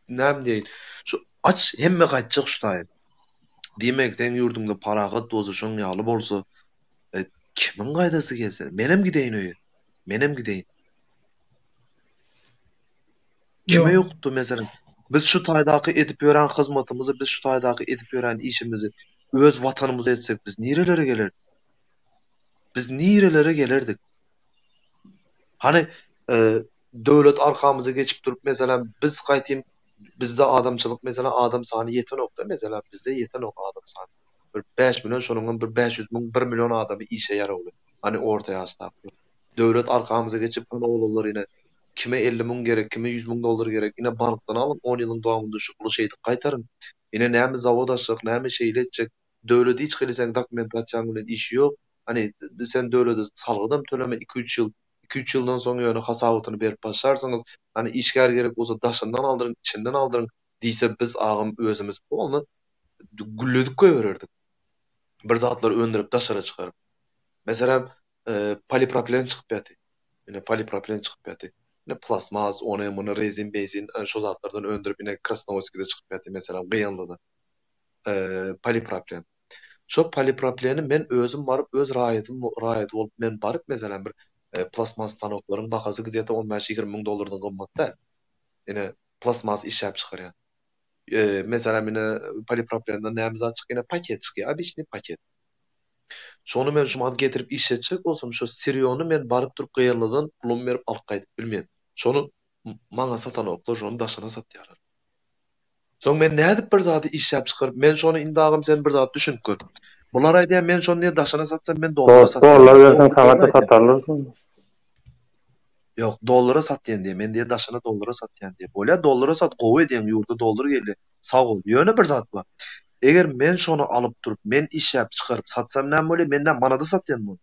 F: Näme diýin? Şu aç hemme gaýtjak şu taýy. Diýmekden ýurdumda paragat dozaşyň ýaly bolsa, kimin gaýdasy gelsen? Menem gideýin öýe. Menem gideýin. Kime yoktu mesela? Biz şu taýdaky edip ýören hyzmatymyzy, biz şu taýdaky edip ýören işimizi öz watanymyza etsek biz nerelere gelerdik? Biz nerelere gelerdik? Hani döwlet arkamyza geçip durup mesela biz gaýtym bizde adamçylyk mesela adam sany ýeten okda mesela bizde ýeten ok adam sany. Bir 5 milyon şonuň bir 500.000 1 milyon adamy işe ýarawly. Hani orta ýaşda. Döwlet arkamyza geçip ana oğullar ine kime 50.000 gerek, kime 100.000 dolar gerek. Yine banktan alın 10 yılın dowamında şu pulu şeydi qaytarın. Yine näme zawod açacak, näme şeýle etjek. Döwlet hiç geliseň dokumentasiýaň bilen işi ýok. Hani sen döwlete salgydan төлeme 2-3 ýyl 2-3 ýyldan soň ýöne hasabatyny berip başlarsyňyz. Hani işgär gerek bolsa daşyndan aldyryň, içinden aldyryň diýse biz agym özümiz bolny gülledik goýbererdik. Bir zatlar öndürüp daşara çıkarıp. Mesela polipropilen çıkıp ýaty. Yine polipropilen çıkıp ýaty. Yine plasmas, onu bunu rezin, bezin, şu zatlardan öndürüp yine Krasnovodsk'da çıkıp ýaty. Mesela Gıyanlı'da. Polipropilen. Şu polipropileni men özüm barıp öz raýaty bolup men barıp mesela bir plasmas stanoklaryň bahasy gidýär 15-20 miň dolardan gymmatda. Yine plasmas işläp çykarýar. Mesela mine polipropilenden näme zat çykyna paket çykýar, обычный paket. Şonu men şumagy getirip işletjek bolsam şu siriýony men barıp durup Gıyanlydan pulum berip alyp gaýdyp bilmeýän. Şonu maňa satan oklar şonu daşana satýarlar. Soň men nädip bir zady işläp çykaryp men şonu indagym sen bir zat düşünüp gör. Bular aýdýar men şonu niýe daşana satsam men dollara satýar.
B: Dolar versen taňata satarlar.
F: Yok dollara satýan diýe men diýe daşana dollara satýan diýe. Bolýa dollara sat gowy edýän ýurda dollar geldi. Sag ol. Ýöne bir zat bar. Eger men şonu alyp durup men işläp çykaryp satsam näme bolýar? Menden manada satýan boldy.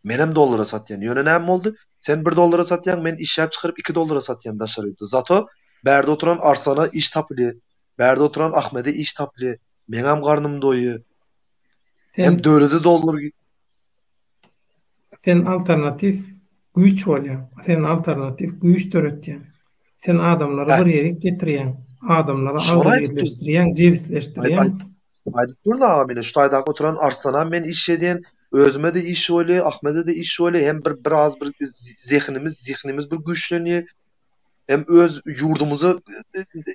F: Men hem dollara satýan. Ýöne näme boldy? Sen 1 dollara satýan, men işläp çykaryp 2 dollara satýan daşary ýurda. Zato berde oturan Arsana iş taply, berde oturan Ahmede iş taply. Men hem garnym doýy. Hem döwlete dollar
A: sen alternatif güýç bolýan. Sen alternatif güýç töretýän. Sen adamlary bir ýere getirýän. Adamlara birleştirýän, jewsleşdirýän.
F: Aýdyp durdy abi, şu taýda oturan Arslan men iş edýän, özüme de iş boly, Ahmede de iş boly, hem bir az bir zihnimiz bir güýçlenýär. Hem öz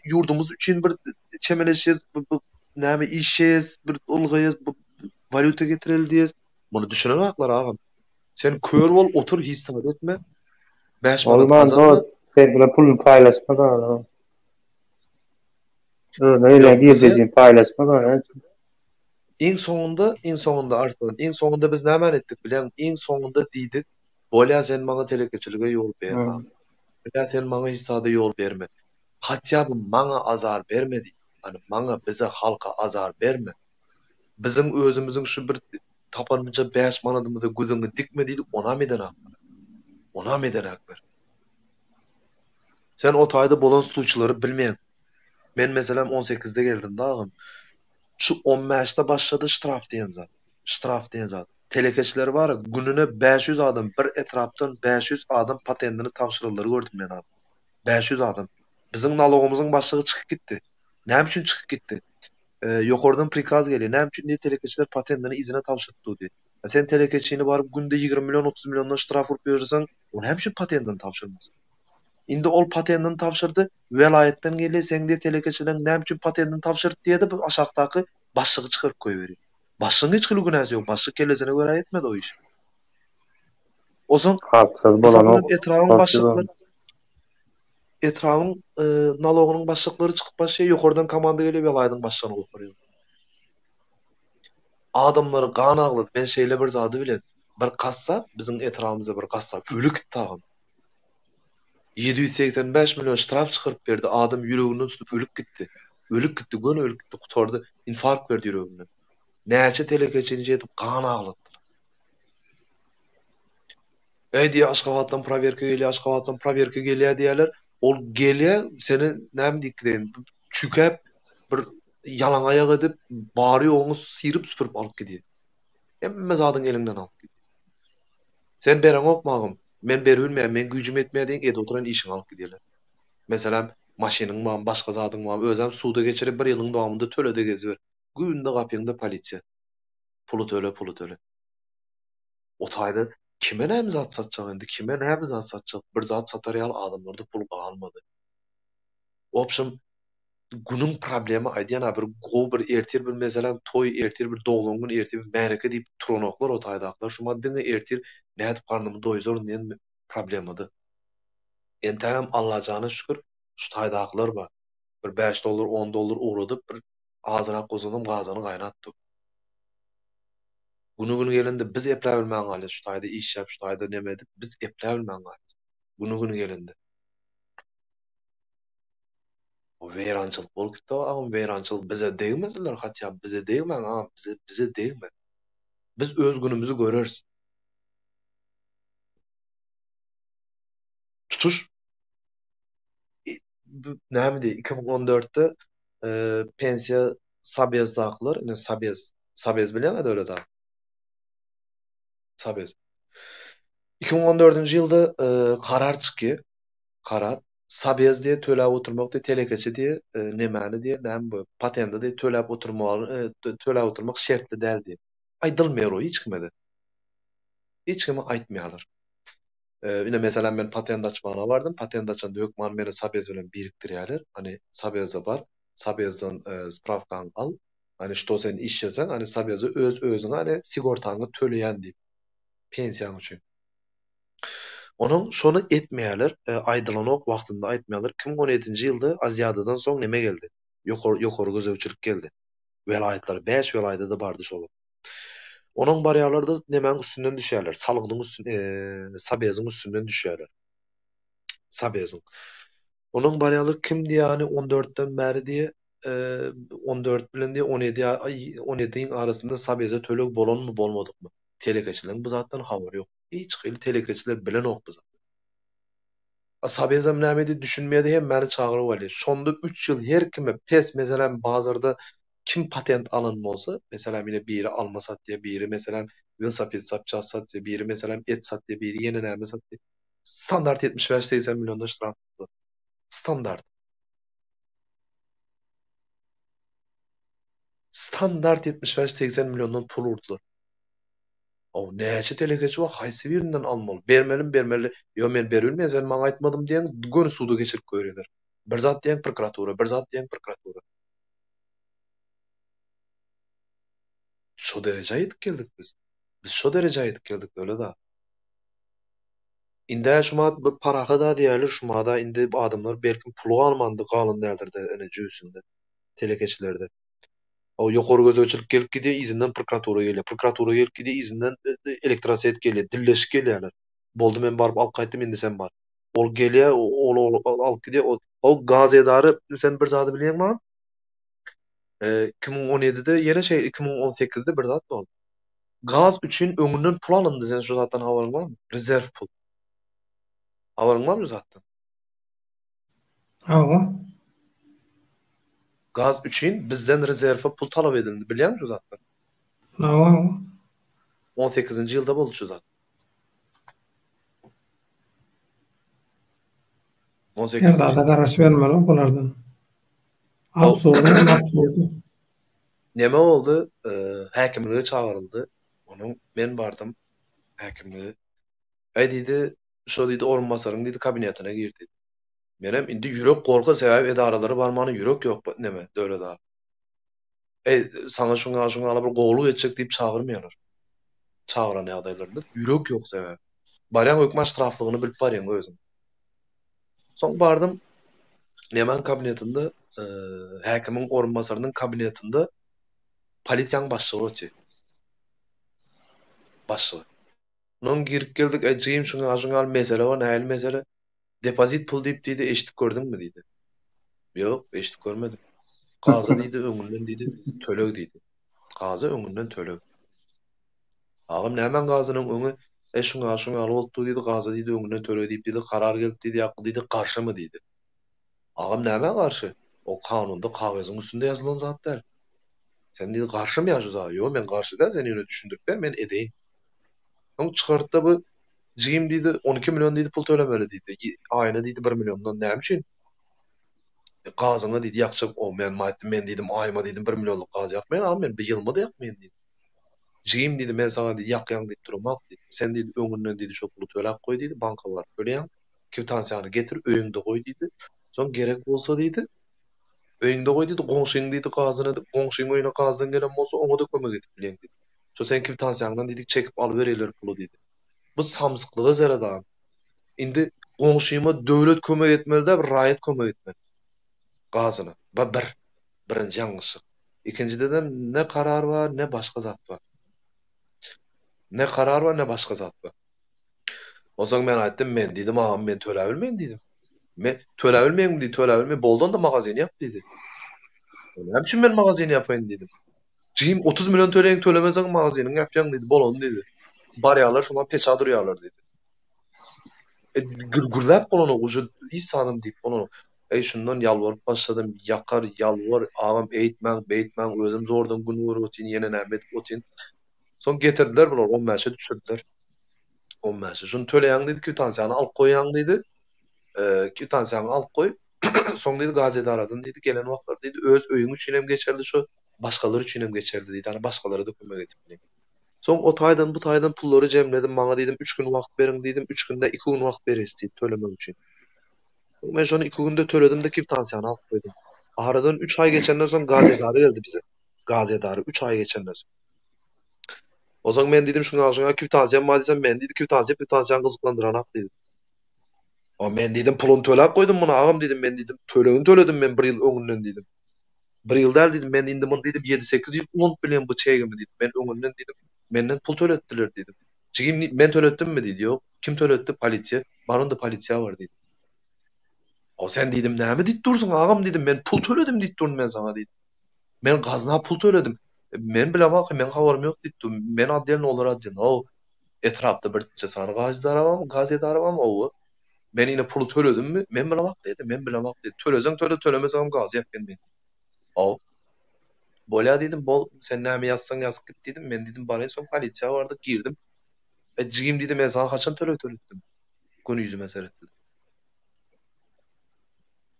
F: yurdumuz üçin bir çemeleşir, näme işes, bir ulgaýyz, valuta getirildiýiz. Bunu düşünen haklar agam. Sen kör bol, otur hissat etme. 5 manat kazanma.
B: Sen bile pul paylaşma da. Öyle bir paylaşma da.
F: En sonunda artık en sonunda biz näme etdik bilen en sonunda diýdik. Bolýa sen maňa telekeçilige ýol berme. Bolýa sen maňa hissada ýol berme. Hatya bu maňa azar bermedi. Hani maňa bize halka azar berme. Bizim özümüzün şu bir tapanınca 5 manadymyza gözüňi dikmediydik, ona meden aklar. Sen o taýda bolan suçlary bilmeýän. Men meselem 18'de geldim dağım. Şu 15'te başladı ştraf diyen zat. Telekeçiler var ya, gününe 500 adam bir etraptan 500 adam patentini tavşırılır gördüm ben abi. 500 adam. Bizim nalogumuzun başlığı çıkıp gitti. Näme üçin çıkıp gitti? Yokordan prikaz geliyor. Näme üçin diye telekeçiler patentini izine tavşırttı diye. Sen telekeçini barıp günde 20 milyon 30 milyondan ştraf vurup verirsen, o näme üçin patentini tavşırmasın? Indi ol patentini tavşırdı, velayetten geliyor, sen diye telekeçilen näme üçin patentini tavşırdı diye de aşağıdaki başlığı çıkarıp koyuveriyor. Başlığın hiç kılı günahı yok. Başlık kellesine göre etmedi o iş. O zaman etrafın başlıkları etrafın nalogunun başlıkları çıkıp başlıyor. Yukarıdan komanda geliyor ve laydın başlığını okuyor. Adamları kan ağladı. Ben şeyle bir zadı bile. Bir kassa, bizim etrafımıza bir kassa. Ölük tağım. 785 milyon ştraf çıkarıp verdi. Adam yüreğinden tutup ölüp gitti. Ölüp gitti. Gönü ölüp gitti. Kutardı. İnfarkt verdi yüreğinden. Näçe telekeçince edip kan ağlattı. Diye Aşgabatdan proverka gelýär diýerler. Ol gelýär, seni näme dikden çükäp bir yalan ayak edip bary oňy sirip süpürüp alyp gidýär. Hemme zadyň elinden alyp gidýär. Sen beren okmagym, men berilmeýän, men güýjüm etmeýän ede oturan işiň alyp gidýärler. Meselem maşynyň bar, başga zadyň bar, özüm suwda geçirip 1 ýylyň dowamında tölede gezip, günde gapyňda polisiýa. Pulu töle. O taýda kime näme zat satjak endi? Kime näme zat satjak? Bir zat satarýal adamlarda pul galmady. Opşym günüň problemi aýdýan bir go bir ertir bir meselem toy ertir bir doglan gün ertir bir mereke diýip turanoklar o taýdaklar şu maddeni ertir nädip garnymy doýzor diýen problemady. Entäm Allah jana şükür şu taýdaklar bar. Bir 5 dolar 10 dolar uğradyp bir azyrak gozanym gazany gaýnatdy. Günü gelende biz epläbilmän galy şu taýda iş ýap, şu taýda neme edip biz epläbilmän galy. Günü gelende. O weyrançylyk bolup gitdi, ama weyrançylyk bize değmeseler, hatya bize değmen, bize değme. Biz öz günümüzü göreriz. Tutuş näme diýdi 2014'te pensiya sabyazdakylar, ine sabyaz bilen öyle da. Sabyaz. 2014-nji ýylda karar çykdy. Karar sabyaz diye töläp oturmak diye telekeçi diye nemäni diye näme bu patenda diye töläp oturmak şertli däl diye. Aýdylmaýar o hiç kimede. Hiç kime aýtmaýarlar. Yine mesela ben patent açmana vardım. Patent açanda hökman meni sabyaz bilen biriktirýärler. Hani sabyaza bar. Sabyazdan spravkany al. Hani şto sen iş ýazan, hani sabyaza özüňe hani sigortaňy töleýän diýip pensiýaň üçin. Onun şonu etmeýärler, aýdylanyk wagtynda aýtmaýarlar. 2017-nji ýylda Aziýadan soň neme geldi? Ýokary gözegçilik geldi. Welaýatlar 5 welaýda da bardy şol. Onun barýarlary da nemäň üstünden düşýärler? Salygynyň üstünden, sabyazyň üstünden düşýärler. Sabyazyň. Onun barýarlary kim diýýäni 14'den bäri diye 14 bilen diye 17 arasında sabyaza töleg bolanmy bolmadykmy? Telekeçilerin bu zatdan habary ýok. Hiç gyly telekeçiler bilen ok biz. Sabyazam näme diýip düşünmeýärdi, hem meni çagyryp aldy. Şonda 3 ýyl her kime pes, meselem bazarda kim patent alınmasa, mesela biri alma sat diye, biri mesela velosiped sat diye, biri mesela et sat diye, biri yeni näme sat diye. Standart 75-80 milyonda ştraf tutdu. Standart. Standart 75-80 milyondan pul urdular. O näçe telekeçi wa haýsy birinden almaly? Bermeli. Yo men berilmeýän, sen maňa aýtmadym diýen gönü suwda geçirip goýerler. Bir zat diýen prokuratura. Şo derejä ýetip geldik biz. Biz şo derejä ýetip geldik öyle da. Inde şuma paraha da diýerler, şuma da indi adamlar belki pulu almandy galyn däldir de ene jüýsünde. Telekeçilerde. O ýokary gözegçilik gelip gidi, izinden prokuratura gelýär. Prokuratura gelip gidi, izinden elektroset gelýär, dilleşik gelýärler. Boldy men baryp alyp gaýtdym, indi sen bar. Ol gelýär, ol alyp gidi, o gaz edary sen bir zady bilýärmi? 2017'de yine 2018'de bir zat boldy. Gaz üçün öňünden pul alındy, sen şu zatdan habaryň barmy? Rezerv pul. Habaryň barmy şu zatdan?
A: Hawa.
F: Gaz üçün bizden rezerve pul talap edildi, bilýärmi şu zatdan?
A: Hawa.
F: 18-nji ýylda boldy şu zat. 18.
A: Ýa-da garaş bermeli bulardan. Absurdu.
F: Neme oldu? Häkimlige çağırıldı. Onun ben bardım häkimlige. Diýdi, şo diýdi orunbasaryň diýdi kabinetine girdi. Menem indi ýürek gorka sebäp edaralary barmany ýürek ýok neme döwlet da. Sana şuňa alyp bir gowluk etjek diýip çağırmaýarlar. Çağıran ýagdaýlarda ýürek ýok sebäp. Barýan hökümet ştraflygyny bilip barýan özüm. Soň bardym nemen kabinetinde häkimiň orunbasarynyň kabinetinde polisiýaň başlygy ötdi. Başlygy. Onun girip geldik, ejeyim şuňa mesele var, näil mesele? Depozit pul diýip diýdi, eşitip gördüňmi diýdi. Ýok, eşitip görmedim. Gaza diýdi, öňünden diýdi, töleg diýdi. Gaza öňünden töleg. Agam nämen gazynyň öňü şuňa bolupdy diýdi, gaza diýdi, öňünden töleg diýip diýdi, karar geldi diýdi, ýakly diýdi, garşymy diýdi. Agam näme garşy? O kanunda kagazyň üstünde ýazylan zat däl. Sen diýdi garşymy ýaşyza? Ýok, men garşy däl, sen ýöne düşündirip ber, men edeýin. Onu çıkarttı bu jigim diýdi 12 milyon diýdi pul tölemeli diýdi. Aýyna diýdi 1 milyondan näme üçin? Gazyňa diýdi ýakşyp o men diýdim aýyma diýdim 1 milyonluk gaz ýakmaýan, ama men bir ýylma da ýakmaýan diýdi. Jigim diýdi men sana diýdi ýakýan diýip durmak diýdi. Sen diýdi öňünden diýdi şo puly töläp goý diýdi, banka bar. Töleýän kwitansiýany getir öýüňde goý diýdi. Soň gerek bolsa diýdi öýüňde goý diýdi, goňşyň diýdi gazyny, goňşyň öýüne gazdan gelen bolsa oňa da kömek etip bilen diýdi. Şo sen kwitansiýaňdan diýdi çekip alyp berýärler puly diýdi. Bu samsyklyga zeradan. Indi goňşyma döwlet kömek etmeli de raýat kömek etmeli. Gazyny. Birinji ýalňyşlyk. Ikincide de ne karar var, ne başga zat var. Ne karar var, ne başga zat var. O zaman men aýtdym, men diýdim, "Agam men töle bilmeýin" diýdim. Men töle bilmeýin diýdi, töle bilmeýin. Boldan da magazin ýap diýdi. Näme üçin men magazin ýapaýyn diýdim. Jim 30 milyon töleýin tölemeseň magaziniň ýapjaň diýdi, bolan diýdi. Barýarlar şuna peça durýarlar diýdi. Gürgürläp bolany uju İsa'nım diýip bolany. Şundan ýalwaryp başladym, ýakar, ýalwar, agam eýtmäň, beýtmäň, özüm zordan gün görüp otyn, ýene näme edip otyn. Soň getirdiler bular, 10 mäşe düşürdiler. 10 mäşe. Şunu töleýäň diýdi, kwitansiýany alyp goýýaň diýdi. Kwitansiýany alyp goý. Soň diýdi gazeta aradan diýdi, gelen wagtlar diýdi, öz öýüň üçin hem geçerli şu, başgaları üçin hem geçerli diýdi. Hani başgalara da kömek edip bilen. Soň o taýdan bu taýdan pullary jemledim, maňa diýdim 3 gün wagt beriň diýdim, 3 günde 2 gün wagt beres diýip tölemek üçin. Men şonu 2 günde töledim de kwitansiýany alyp goýdum. Aradan 3 ay geçenden soň gazetary geldi bize. Gazetary 3 ay geçenden soň. O zaman men diýdim şuňa kwitansiýam bar diýsem, men diýdi kwitansiýany gyzyklandyranak diýdi. O men diýdim puluny töläp goýdum muny agam diýdim, men diýdim tölegini töledim men 1 ýyl öňünden diýdim. 1 ýylda diýdim, men indi muny diýdim 7-8 ýyl unup bilen bu çegimi diýdim. Men öňünden diýdim, menden pul töletdiler diýdim. Jigim men töletdimmi diýdi. Ýok, kim töletdi? Polisiýa. Barynda polisiýa bar diýdi. O sen diýdim, näme diýip dursun agam diýdim, men pul töledim diýip durun men sana diýdim. Men gazna pul töledim. Men bilen bak, men habarym ýok diýdi. Men adýan olar adýan. O etrapda bir neçe sany gazetary barmy o? Men ine pulu töledimmi? Men bilen bak diýdi, men bilen bak diýdi. Töleseň töle, tölemeseň gazy ýapgen diýdi. O bolýa diýdim, bol sen näme ýazsaň ýazyp git diýdim. Men diýdim, barýan soň polisiýa bardy, girdim. Jigim diýdim, men sana haçan töletdim? Gün ýüzüme seretdi.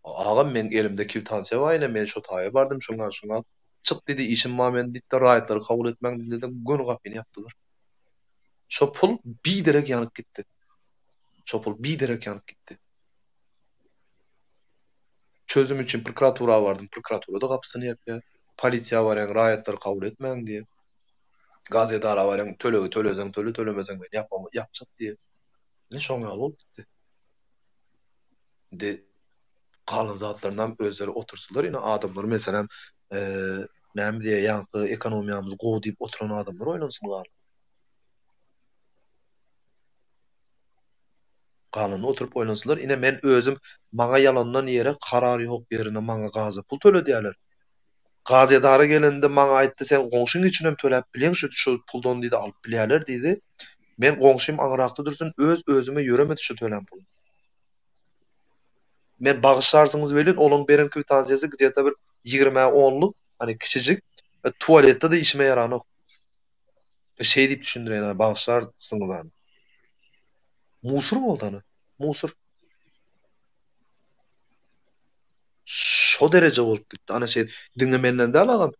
F: Agam men elimde kwitansiýa bar, men şo taýa bardym, şoňa çık diýdi, işim bar, men diýdi, raýatlary kabul etmäň diýdi, gün gapiny ýapdylar. Şo pul bir derek ýanyp gitdi. Şo pul bir derek ýanyp gitdi. Çözüm üçin prokuratura bardym, prokuratura da gapysyny ýapýar. Polisiýa barýan, raýatlary kabul etmäň diýip. Gazetara barýan, töleseň töle, tölemeseň men ýapjak diýip. Ne şoňa bolup gitdi. De kalın zatlarından özleri otursalar yine adamlar mesela näme diye ýanky ekonomiyamyzy gowy diýip oturan adamlar oýnansınlar. Kalın oturup oýnansınlar. Yine men özüm maňa yalandan ýere karar ýok ýerine maňa gazy pul töledýärler. Gazetara gelende maňa aýtdy, sen goňşuň üçin hem töläp bilen şu puldan diýdi, alyp bilýärler diýdi. Men goňşym aňrakda dursun, özüme ýöremedi şu tölen pul. Men bagışlarsyňyz belin, olaň beren kwitansiýasy gidýärde bir 20-10'luk, hani kiçijik, tualetde de işime ýaranok. Şey diýip düşündirýän, bagışlarsyňyz hani. Musur boldany, musur. Şo derece bolup gitdi. Ana şey diňe menden däl agam.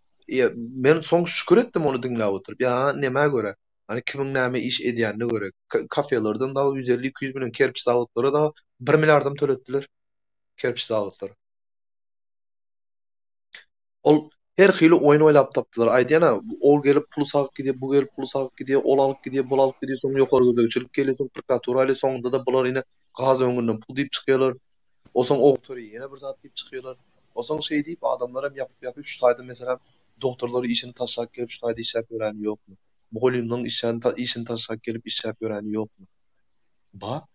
F: Men soň şükür etdim onu diňläp oturup. Ya näme göre? Hani kimin näme iş edýänine göre. Kafelerden da 150-200 milyon kerpiç zavodlara da 1 milyardym töletdiler. Kerpiç zavodları. Ol her hili oyun oylap tapdylar. Aýdýana, ol gelip pul sagyp gidýär, bu gelip pul sagyp gidýär, ol alyp gidýär, bul alyp gidýär, soň ýokary gözegçilik gelýär, prokuratura ile soňda da bular ine gazy öňünden pul diýip çykýarlar. O soň oktory ýene bir zat diýip çykýarlar. O soň şey diýip adamlara ýapyp şu taýda mesela doktorlary işini taşlap gelip şu taýda iş ýapýaran ýokmy? Bu golymyň işini taşlap gelip iş ýapýaran ýokmy? Ba,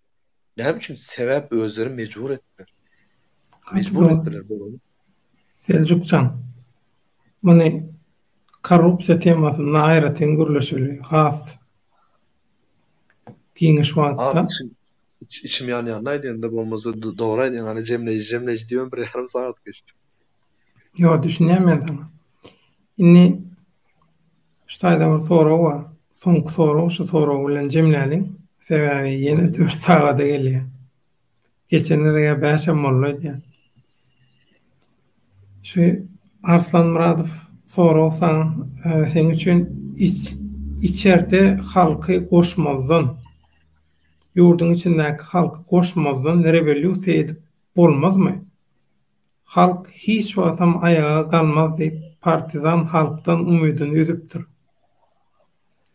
F: näme üçin sebäp özleri mejbur etdiler. Mejbur etdiler bolany.
A: Seljukcan. Many korrupsiýa temasyna aýratyn gürleşeli has. Giňiş wagtda
F: İçim ýanyň aýdýanda bolmasa dogry aýdýan, hani jemleji diýen bir ýarym saat geçdi.
A: Yo, düşünýärmen. Inni ştaýda bir soraw bar. Soňky soraw şu soraw bilen jemläliň. Sebäbi ýene 4 sagata gelýär. Geçenlerde 5 bolýar. Şu Arslan Muradov soragsan, sen üçin içerde halky goşmazdan, ýurduň içindäki halky goşmazdan rebelliýa edip bolmazmy? Halk hiç wagtam ayağa galmaz diýip partizan halkdan umydyny üzüpdir.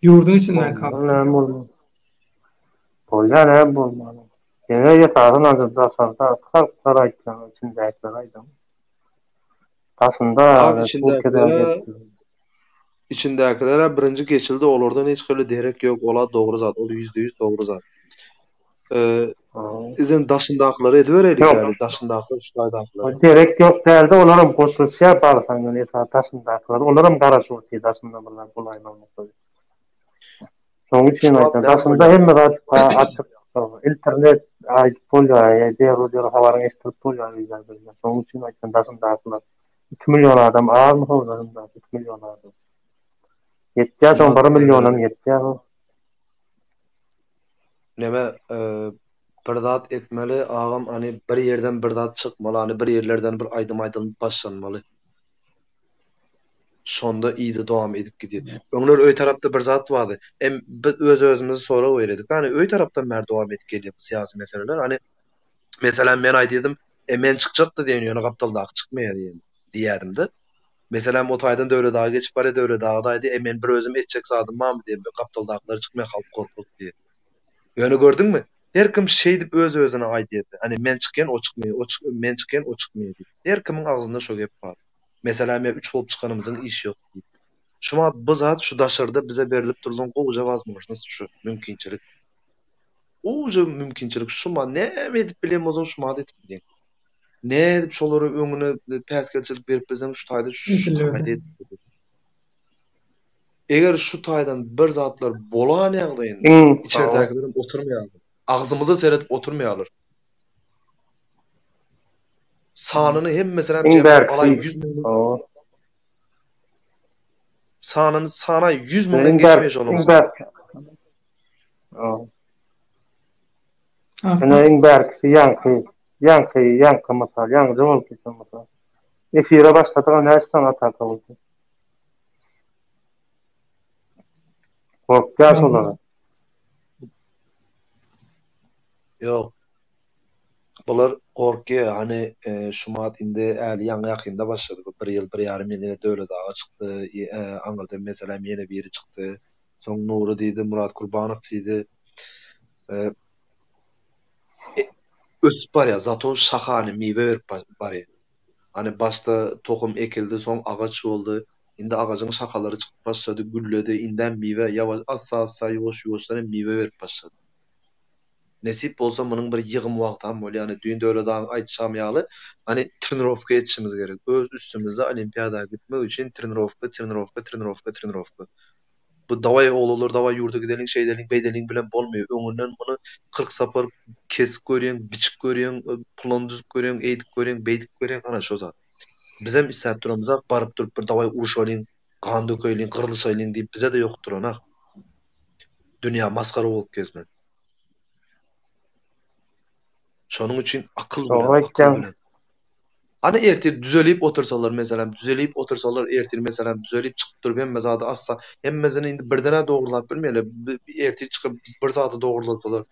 A: Ýurduň içindäki halk.
B: Bolýar bolmaly. Ýene ýetagyn azda sarda halk saraýtdan içindäki aýdym. Aslında
F: içindäkilere birinji geçildi, olardan hiç kyle derek ýok, ola dogry zat, ol %100 dogry zat. İzin daşındakları edivereydik
B: Yok.
F: yani. Daşındaklar, şutaydakları.
B: Gerek yok derdi, onlarım koşulsa barsan yani taşındaklar, onlarım garaşursi daşındalar bulayın olmakta. Soňra için
F: Şuat
B: aýtdan,
F: näme
B: daşynda
F: bolýar?
B: hemme zat açyk, internet aýt bolýar, diýer habaryň eşitip bolýar ýa-da. Soňra için aýtdan daşyndakylar 2 milyon adam azmy howlarynda 2 milyon adam. Ýetýär soň 1 milyonam ýetýär.
F: Näme bir zat etmeli, agam hani bir yerden bir zat çykmaly, hani bir yerlerden bir aýdym başlanmaly. Şonda iýde dowam edip gidýär. Öňler öý tarapda bir zat bardy. Biz öz-özümizi sorak beredik. Hani öý tarapdan mer dowam edip gelýär syýasy meseleler. Hani meselem men aýdym, men çykjatdy diýen ýöne gapdaldaky çykmaýar diýädim-de. Meselem o taýdan döwlet dagy geçip barýar, döwlet dagy men bir özüm etjek zadymam diýip gapdaldakylar çykmaýar halk gorkup diýär. Ýöne gördüňmi? Her kim şey dip öz-özüne aýdýar. Hani men çykýan o çykmaýar, men çykýan o çykmaýar diýip. Her kimiň agzynda şo gep bar. Mesela men 3 bolup çykanymyzyň işi ýok diýip. Şuma bu zat şu daşarda bize berilip durulan gowy wazmyşnys şu mümkinçilik. Oja mümkinçilik şuma näme edip bilem ozon şuma edip bilem. Ne edip şolary öňüne päskelçilik berip bizen şu taýda şu taýda. Eger şu taýdan bir zatlar bolan ýagdaýynda içeridekilerim oturmaýarlar. Agzymyza seretip oturmaýarlar. Sanyny hem meselem cemap alay 100 milyon. Sana 100 milyon geçmeýär bolsa.
B: Eng berkisi Yankı masal, Yankı bol kesin masal. Efire başladıgan näçe ataka boldy. Korkýar şolara.
F: Yok. Bular korkýar, hani şumat indi äli ýaňy ýakynda başlady. Bir ýyl, bir ýarym ýyl döwlet daga çykdy. Aňyrda meselem ýene biri çykdy. Soň Nury diýdi, Murat Gurbanow diýdi. Ösüp barýar, zato şahany miwe berip barýar. Hani başta tohum ekildi, soň agaç boldy. Indi agacyň şakalary çykyp başlady, gülledi. Inden miwe ýawaş assa ýoş-ýoşlary miwe berip başlady. Nesip bolsa munyň bir ýygym wagtam bolýar. Ýani düýün döwletdaň aýtşamýaly, hani trenirowka etişimiz gerek. Öz üstümizde olimpiadaga gitmek üçin trenirowka. Bu daway oglular, daway ýurda gidelim, şeydeling, beýdeling bilen bolmuyor. Öňünden muny 40 sapar kesip görýän, biçip görýän, plan düzüp görýän, eýdip görýän, beýdip görýän ana şo zat. Biz hem isläp duramyzak, baryp durup bir daway uruşalyň, kan dökeýliň, gyrlyşalyň diýip bize de ýokdur ana. Dünýä maskara bolup gezmek. Şonuň üçin akyl bilen. Hani ertir düzelip otursalar meselem, ertir meselem düzelip çykyp durup hem zady assa, hemmezini indi birdene dogurlap bilmeýärler. Ertir çykyp bir zady dogurlasalar,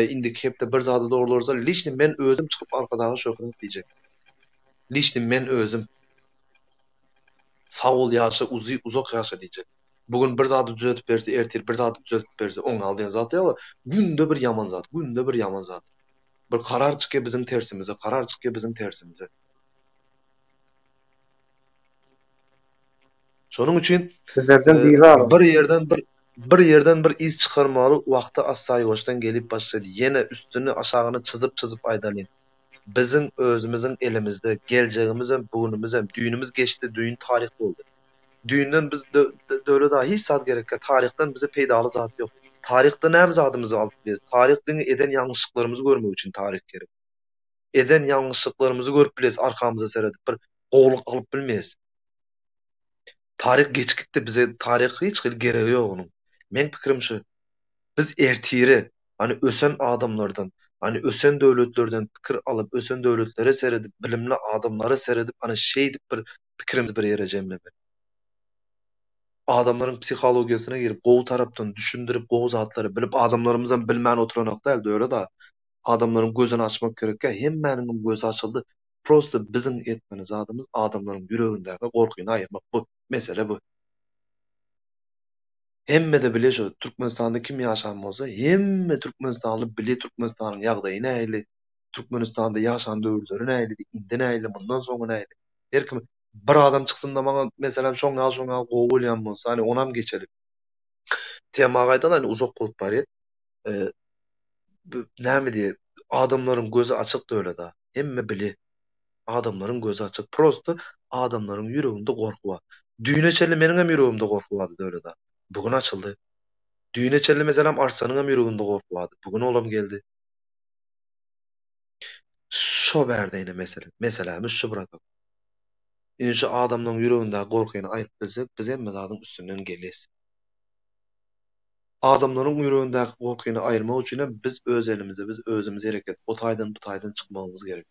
F: indi kepde bir zady dogurlarsa, liçni men özüm çykyp arkadagy şökürüp diýjek. Liçni men özüm sag ol ýaşa, uzak ýaşa diýjek. Bugün bir zady düzeltip berse, ertir bir zady düzeltip berse, oň aldyan zat ýa, günde bir ýaman zat. Bir karar çykýar biziň tersimize, Şonuň üçin bir yerden bir iz çykarmaly wagty assaýgoşdan gelip başlady. Ýene üstüni aşagyny çyzyp aýdalyn. Biziň özümiziň elimizde, geljegimiz hem bugünimiz hem düýnimiz geçdi, düýün taryh boldy. Düýünden biz döwleta hiç zat gerekkä, taryhdan bize peýdaly zat ýok. Taryhda näme zadymyzy alyp bilýäs? Taryhdan eden ýalňyşlyklarymyzy görmek üçin taryh gerek. Eden ýalňyşlyklarymyzy görüp bilýäs, arkamyza seredip bir gowluk alyp bilmeýäs. Taryh geç gitdi, bize taryh hiç geregi ýok onuň. Men pikirim şu, biz ertiri, hani ösen adamlardan, hani ösen döwletlerden pikir alyp, ösen döwletlere seredip, bilimli adamlara seredip, hani şey dip bir pikirimizi bir ýere jemlemek. Adamlaryň psihologiýasyna girip, gowy tarapdan düşündirip, gowy zatlary bilip, adamlarymyzdan bilmän oturanak da, öyle da, adamlaryň gözüni açmak gerek. Hemmäniň gözi açyldy. Prosta biziň etmeni zadymyz adamlaryň ýüregindäki gorkuny aýyrmak. Bu mesele bu. Hemme de bile şu Türkmenistanda kim ýaşan bolsa, hemme Türkmenistanly bile Türkmenistanyň ýagdaýy nähili, Türkmenistanda ýaşan döwürleri nähili, indi nähili, bundan soňra nähili. Her kim bir adam çyksyň da maňa meselem şoňa gowy bolýan bolsa, hani onam geçelim. Tema gaýdan hani uzak bolup barýar. näme diye adamların gözü açık da öyle da. Emme bili adamların gözü açık. Prosto adamların yüreğinde korku var. Düýne çelli meniň hem yüreğimde korku vardy da öyle da. Bugün açıldı. Düýne çelli meselem Arsanyň hem yüreğinde korku vardy. Bugün olam geldi. Şo berdeyne mesele. Meselemiz şu burada. Şu adamdan yüreğinde korkuýany aýryp bilsek, biz hem zadyň üstünden geles. Adamlaryň yüreğindäki korkuýany aýyrmak üçin biz öz elimizde, biz özümiz hereket, o taýdan çykmamız gerek.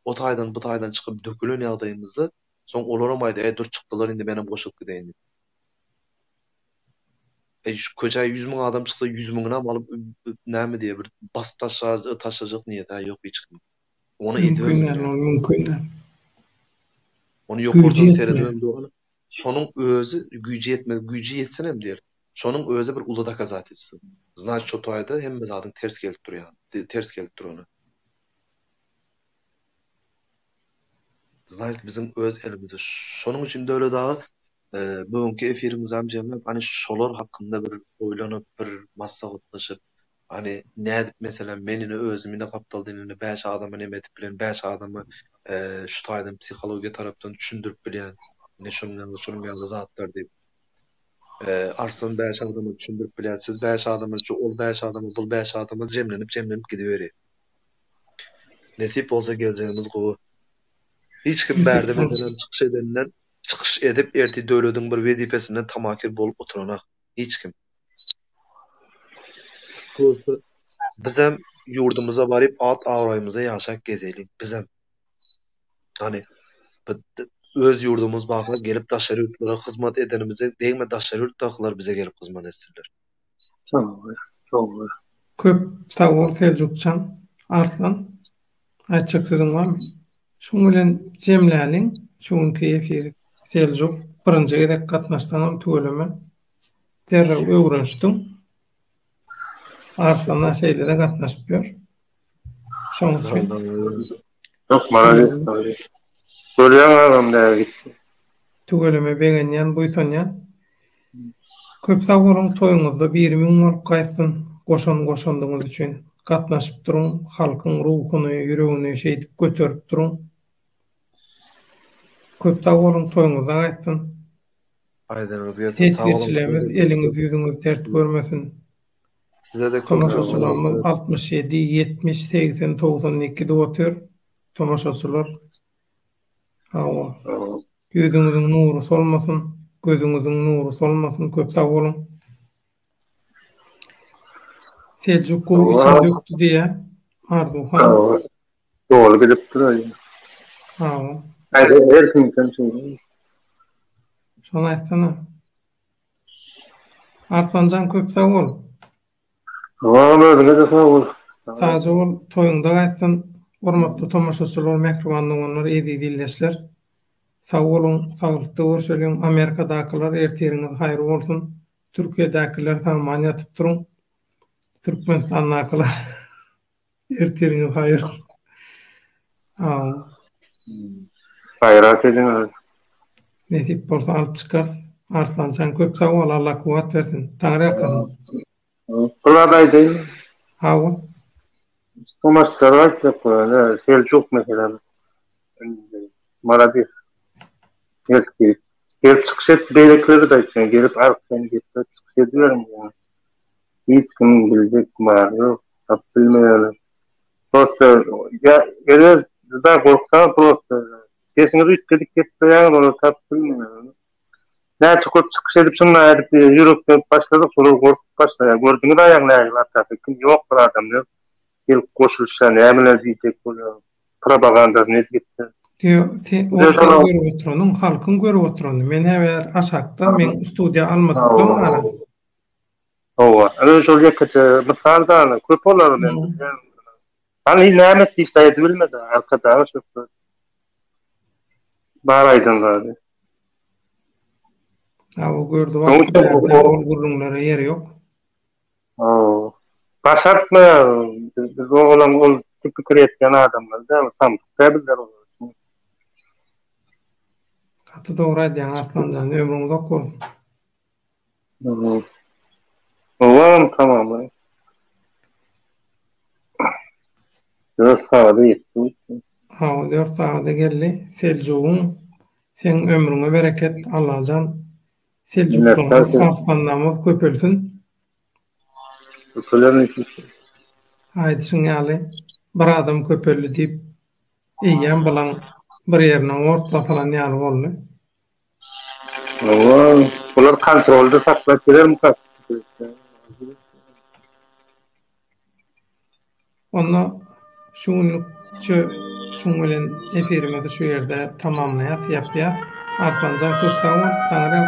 F: O taýdan çykyp dökülen ýagdaýymyzdy, soň olara maýda, dur çykdylar indi benim goşup gideýin. Şu köçe 100.000 adam çyksa 100.000'ını alıp näme diýe bir bas taşajak niýeti ýok hiç kim. Onu
A: mümkün.
F: Onu ýokurdan seredem dogany. Şonuň özü güýji ýetmez, güýji ýetsen hem diýer. Şonuň özü bir uly dakazat etsin. Znaç şo toýda hemme zadyň ters gelip durýar. Ters gelip durany. Znaç bizim öz elimizde. Şonuň üçin de öyle daha bugünkü efirimiz amjam hani şolar hakynda bir oýlanyp bir maslahatlaşyp hani nädip mesela menini özümine gapdal dinini 5 adamı nemetip bilen 5 adamı şu taýdan psihologiýa tarapdan düşündirip bilen ne şundan zatlar diýip Arslan 5 adamı düşündirip bilen siz 5 adamı şu ol 5 adamı bul 5 adamı jemlenip gidiverir. Nesip bolsa geleceğimiz gowy. Hiç kim berdi mesela çıkış edenler çıkış edip erti döwletiň bir wezipesinden tamakir bolup oturanak. Hiç kim. Biz hem yurdumuza barıp alt avrayımıza yaşak gezelim. Biz hem hani öz yurdumuz bakla gelip daşary ýurtlara hyzmat edenimize deňme daşary ýurtdakylar bize gelip hyzmat etsinler.
B: Çok.
A: Köp sag bol Seljukçan, Arslan. Açyk sözüň barmy? Şoň bilen jemläniň şuňky efir Seljuk birinji gedek gatnaşdan töweleme derre öwrenşdim. Arslanla şeýlere gatnaşyp ber. Şoň üçin
B: Çok maraly. Görýän adam da gitdi.
A: töweleme begenýän buýsanýan. Köp sag bolan toýuňyzda 1000 bolup gaýsyn, goşandyňyz üçin gatnaşyp duruň, halkyň ruhuny, ýüregini şeýdip göterip duruň. Köp sag bolan toýuňyzda gaýsyn.
F: Aýdaňyz gelsin. Sag
A: Sağolun. Eliniz yüzüňiz dert görmesin.
F: Size de köp
A: Tomaşaçylarymyz 67, 70, 80, 92'de otur. Tomaşaçylar. Hawa. Yüzüňiziň nuru solmasyn, gözüňiziň nuru solmasyn, köp sag bolun. Seljuk gowy içine döktü diye Arzuhan.
B: Doğru gidip duruyor.
A: Hawa.
B: Her kim için.
A: Şonu aýtsana. Arslanjan köp sag bol.
B: Böyle de sağ ol.
A: Sadece ol toýuňda gaýsyn, hormatly tomaşaçylar, mehribanlygyňlar, edi dilleşler. Sag bolun, saglykda görüşelim. Amerikadakylar erteriňiz haýry bolsun. Türkiýedekiler tamam ýatyp duruň. Türkmenistandakylar erteriňiz haýry.
B: Hayrat edin.
A: Nesip bolsa alyp çykars. Arslanjan köp sag bol, Allah kuwat bersin. Taňry ýakan.
B: Kuladay değil.
A: Hawa.
B: Thomas Sarvat yapıyor. Selçuk mesela. Maradis. Gel çıkış et beylekleri de için. Gelip arkadan gelip çıkış ediyorum yani. Hiç kim bilecek var yok. Tap bilmeyelim. Prosto ya eğer da korksa prosto. Kesiniz ütkedik getiriyor onu tap bilmeyelim. Näçe köp çıkış edip şunla edip yürüp başladık sonra korkup başladı. Gördüňiz aýaňlar atapy kim ýok bir adam ýok. Gelip goşulşan nämeler diýjek bolýar. Propaganda ne gitdi.
A: Orta görüp oturanyň, halkyň görüp oturany. Men eger aşakda men studiýa almadykdan gara.
B: Owa, öňe şol ýekde misalda köp bolar men. Hani näme diýip bilmedi. Arkada şu. Baraýdan gady.
A: Hawa gördü wagtda gurrunlara ýeri ýok.
B: Başartma biz ol tipik etken adamlar da tam tabiler olur.
A: Katı doğru diýen Arslanjan ömrüňiz ok bolsun.
B: Owan tamam. 4 saat yetdi.
A: Ha, 4 saata geldi. Selçuk'un sen ömrüne bereket Allah'can. Selçuk'tan Arslanlarımız köpülsün.
B: Köpülerin için.
A: Haydi şunyaly bir adam köpüldü diýip eýýän bilen bir ýerine ortlasalan ýaly boldy.
B: Bular kontrolda saklap bilerim ka.
A: Onda şuň bilen efirimizi şu ýerde tamamlaýas, ýapýas. Arslanjan köp sag bol, taňra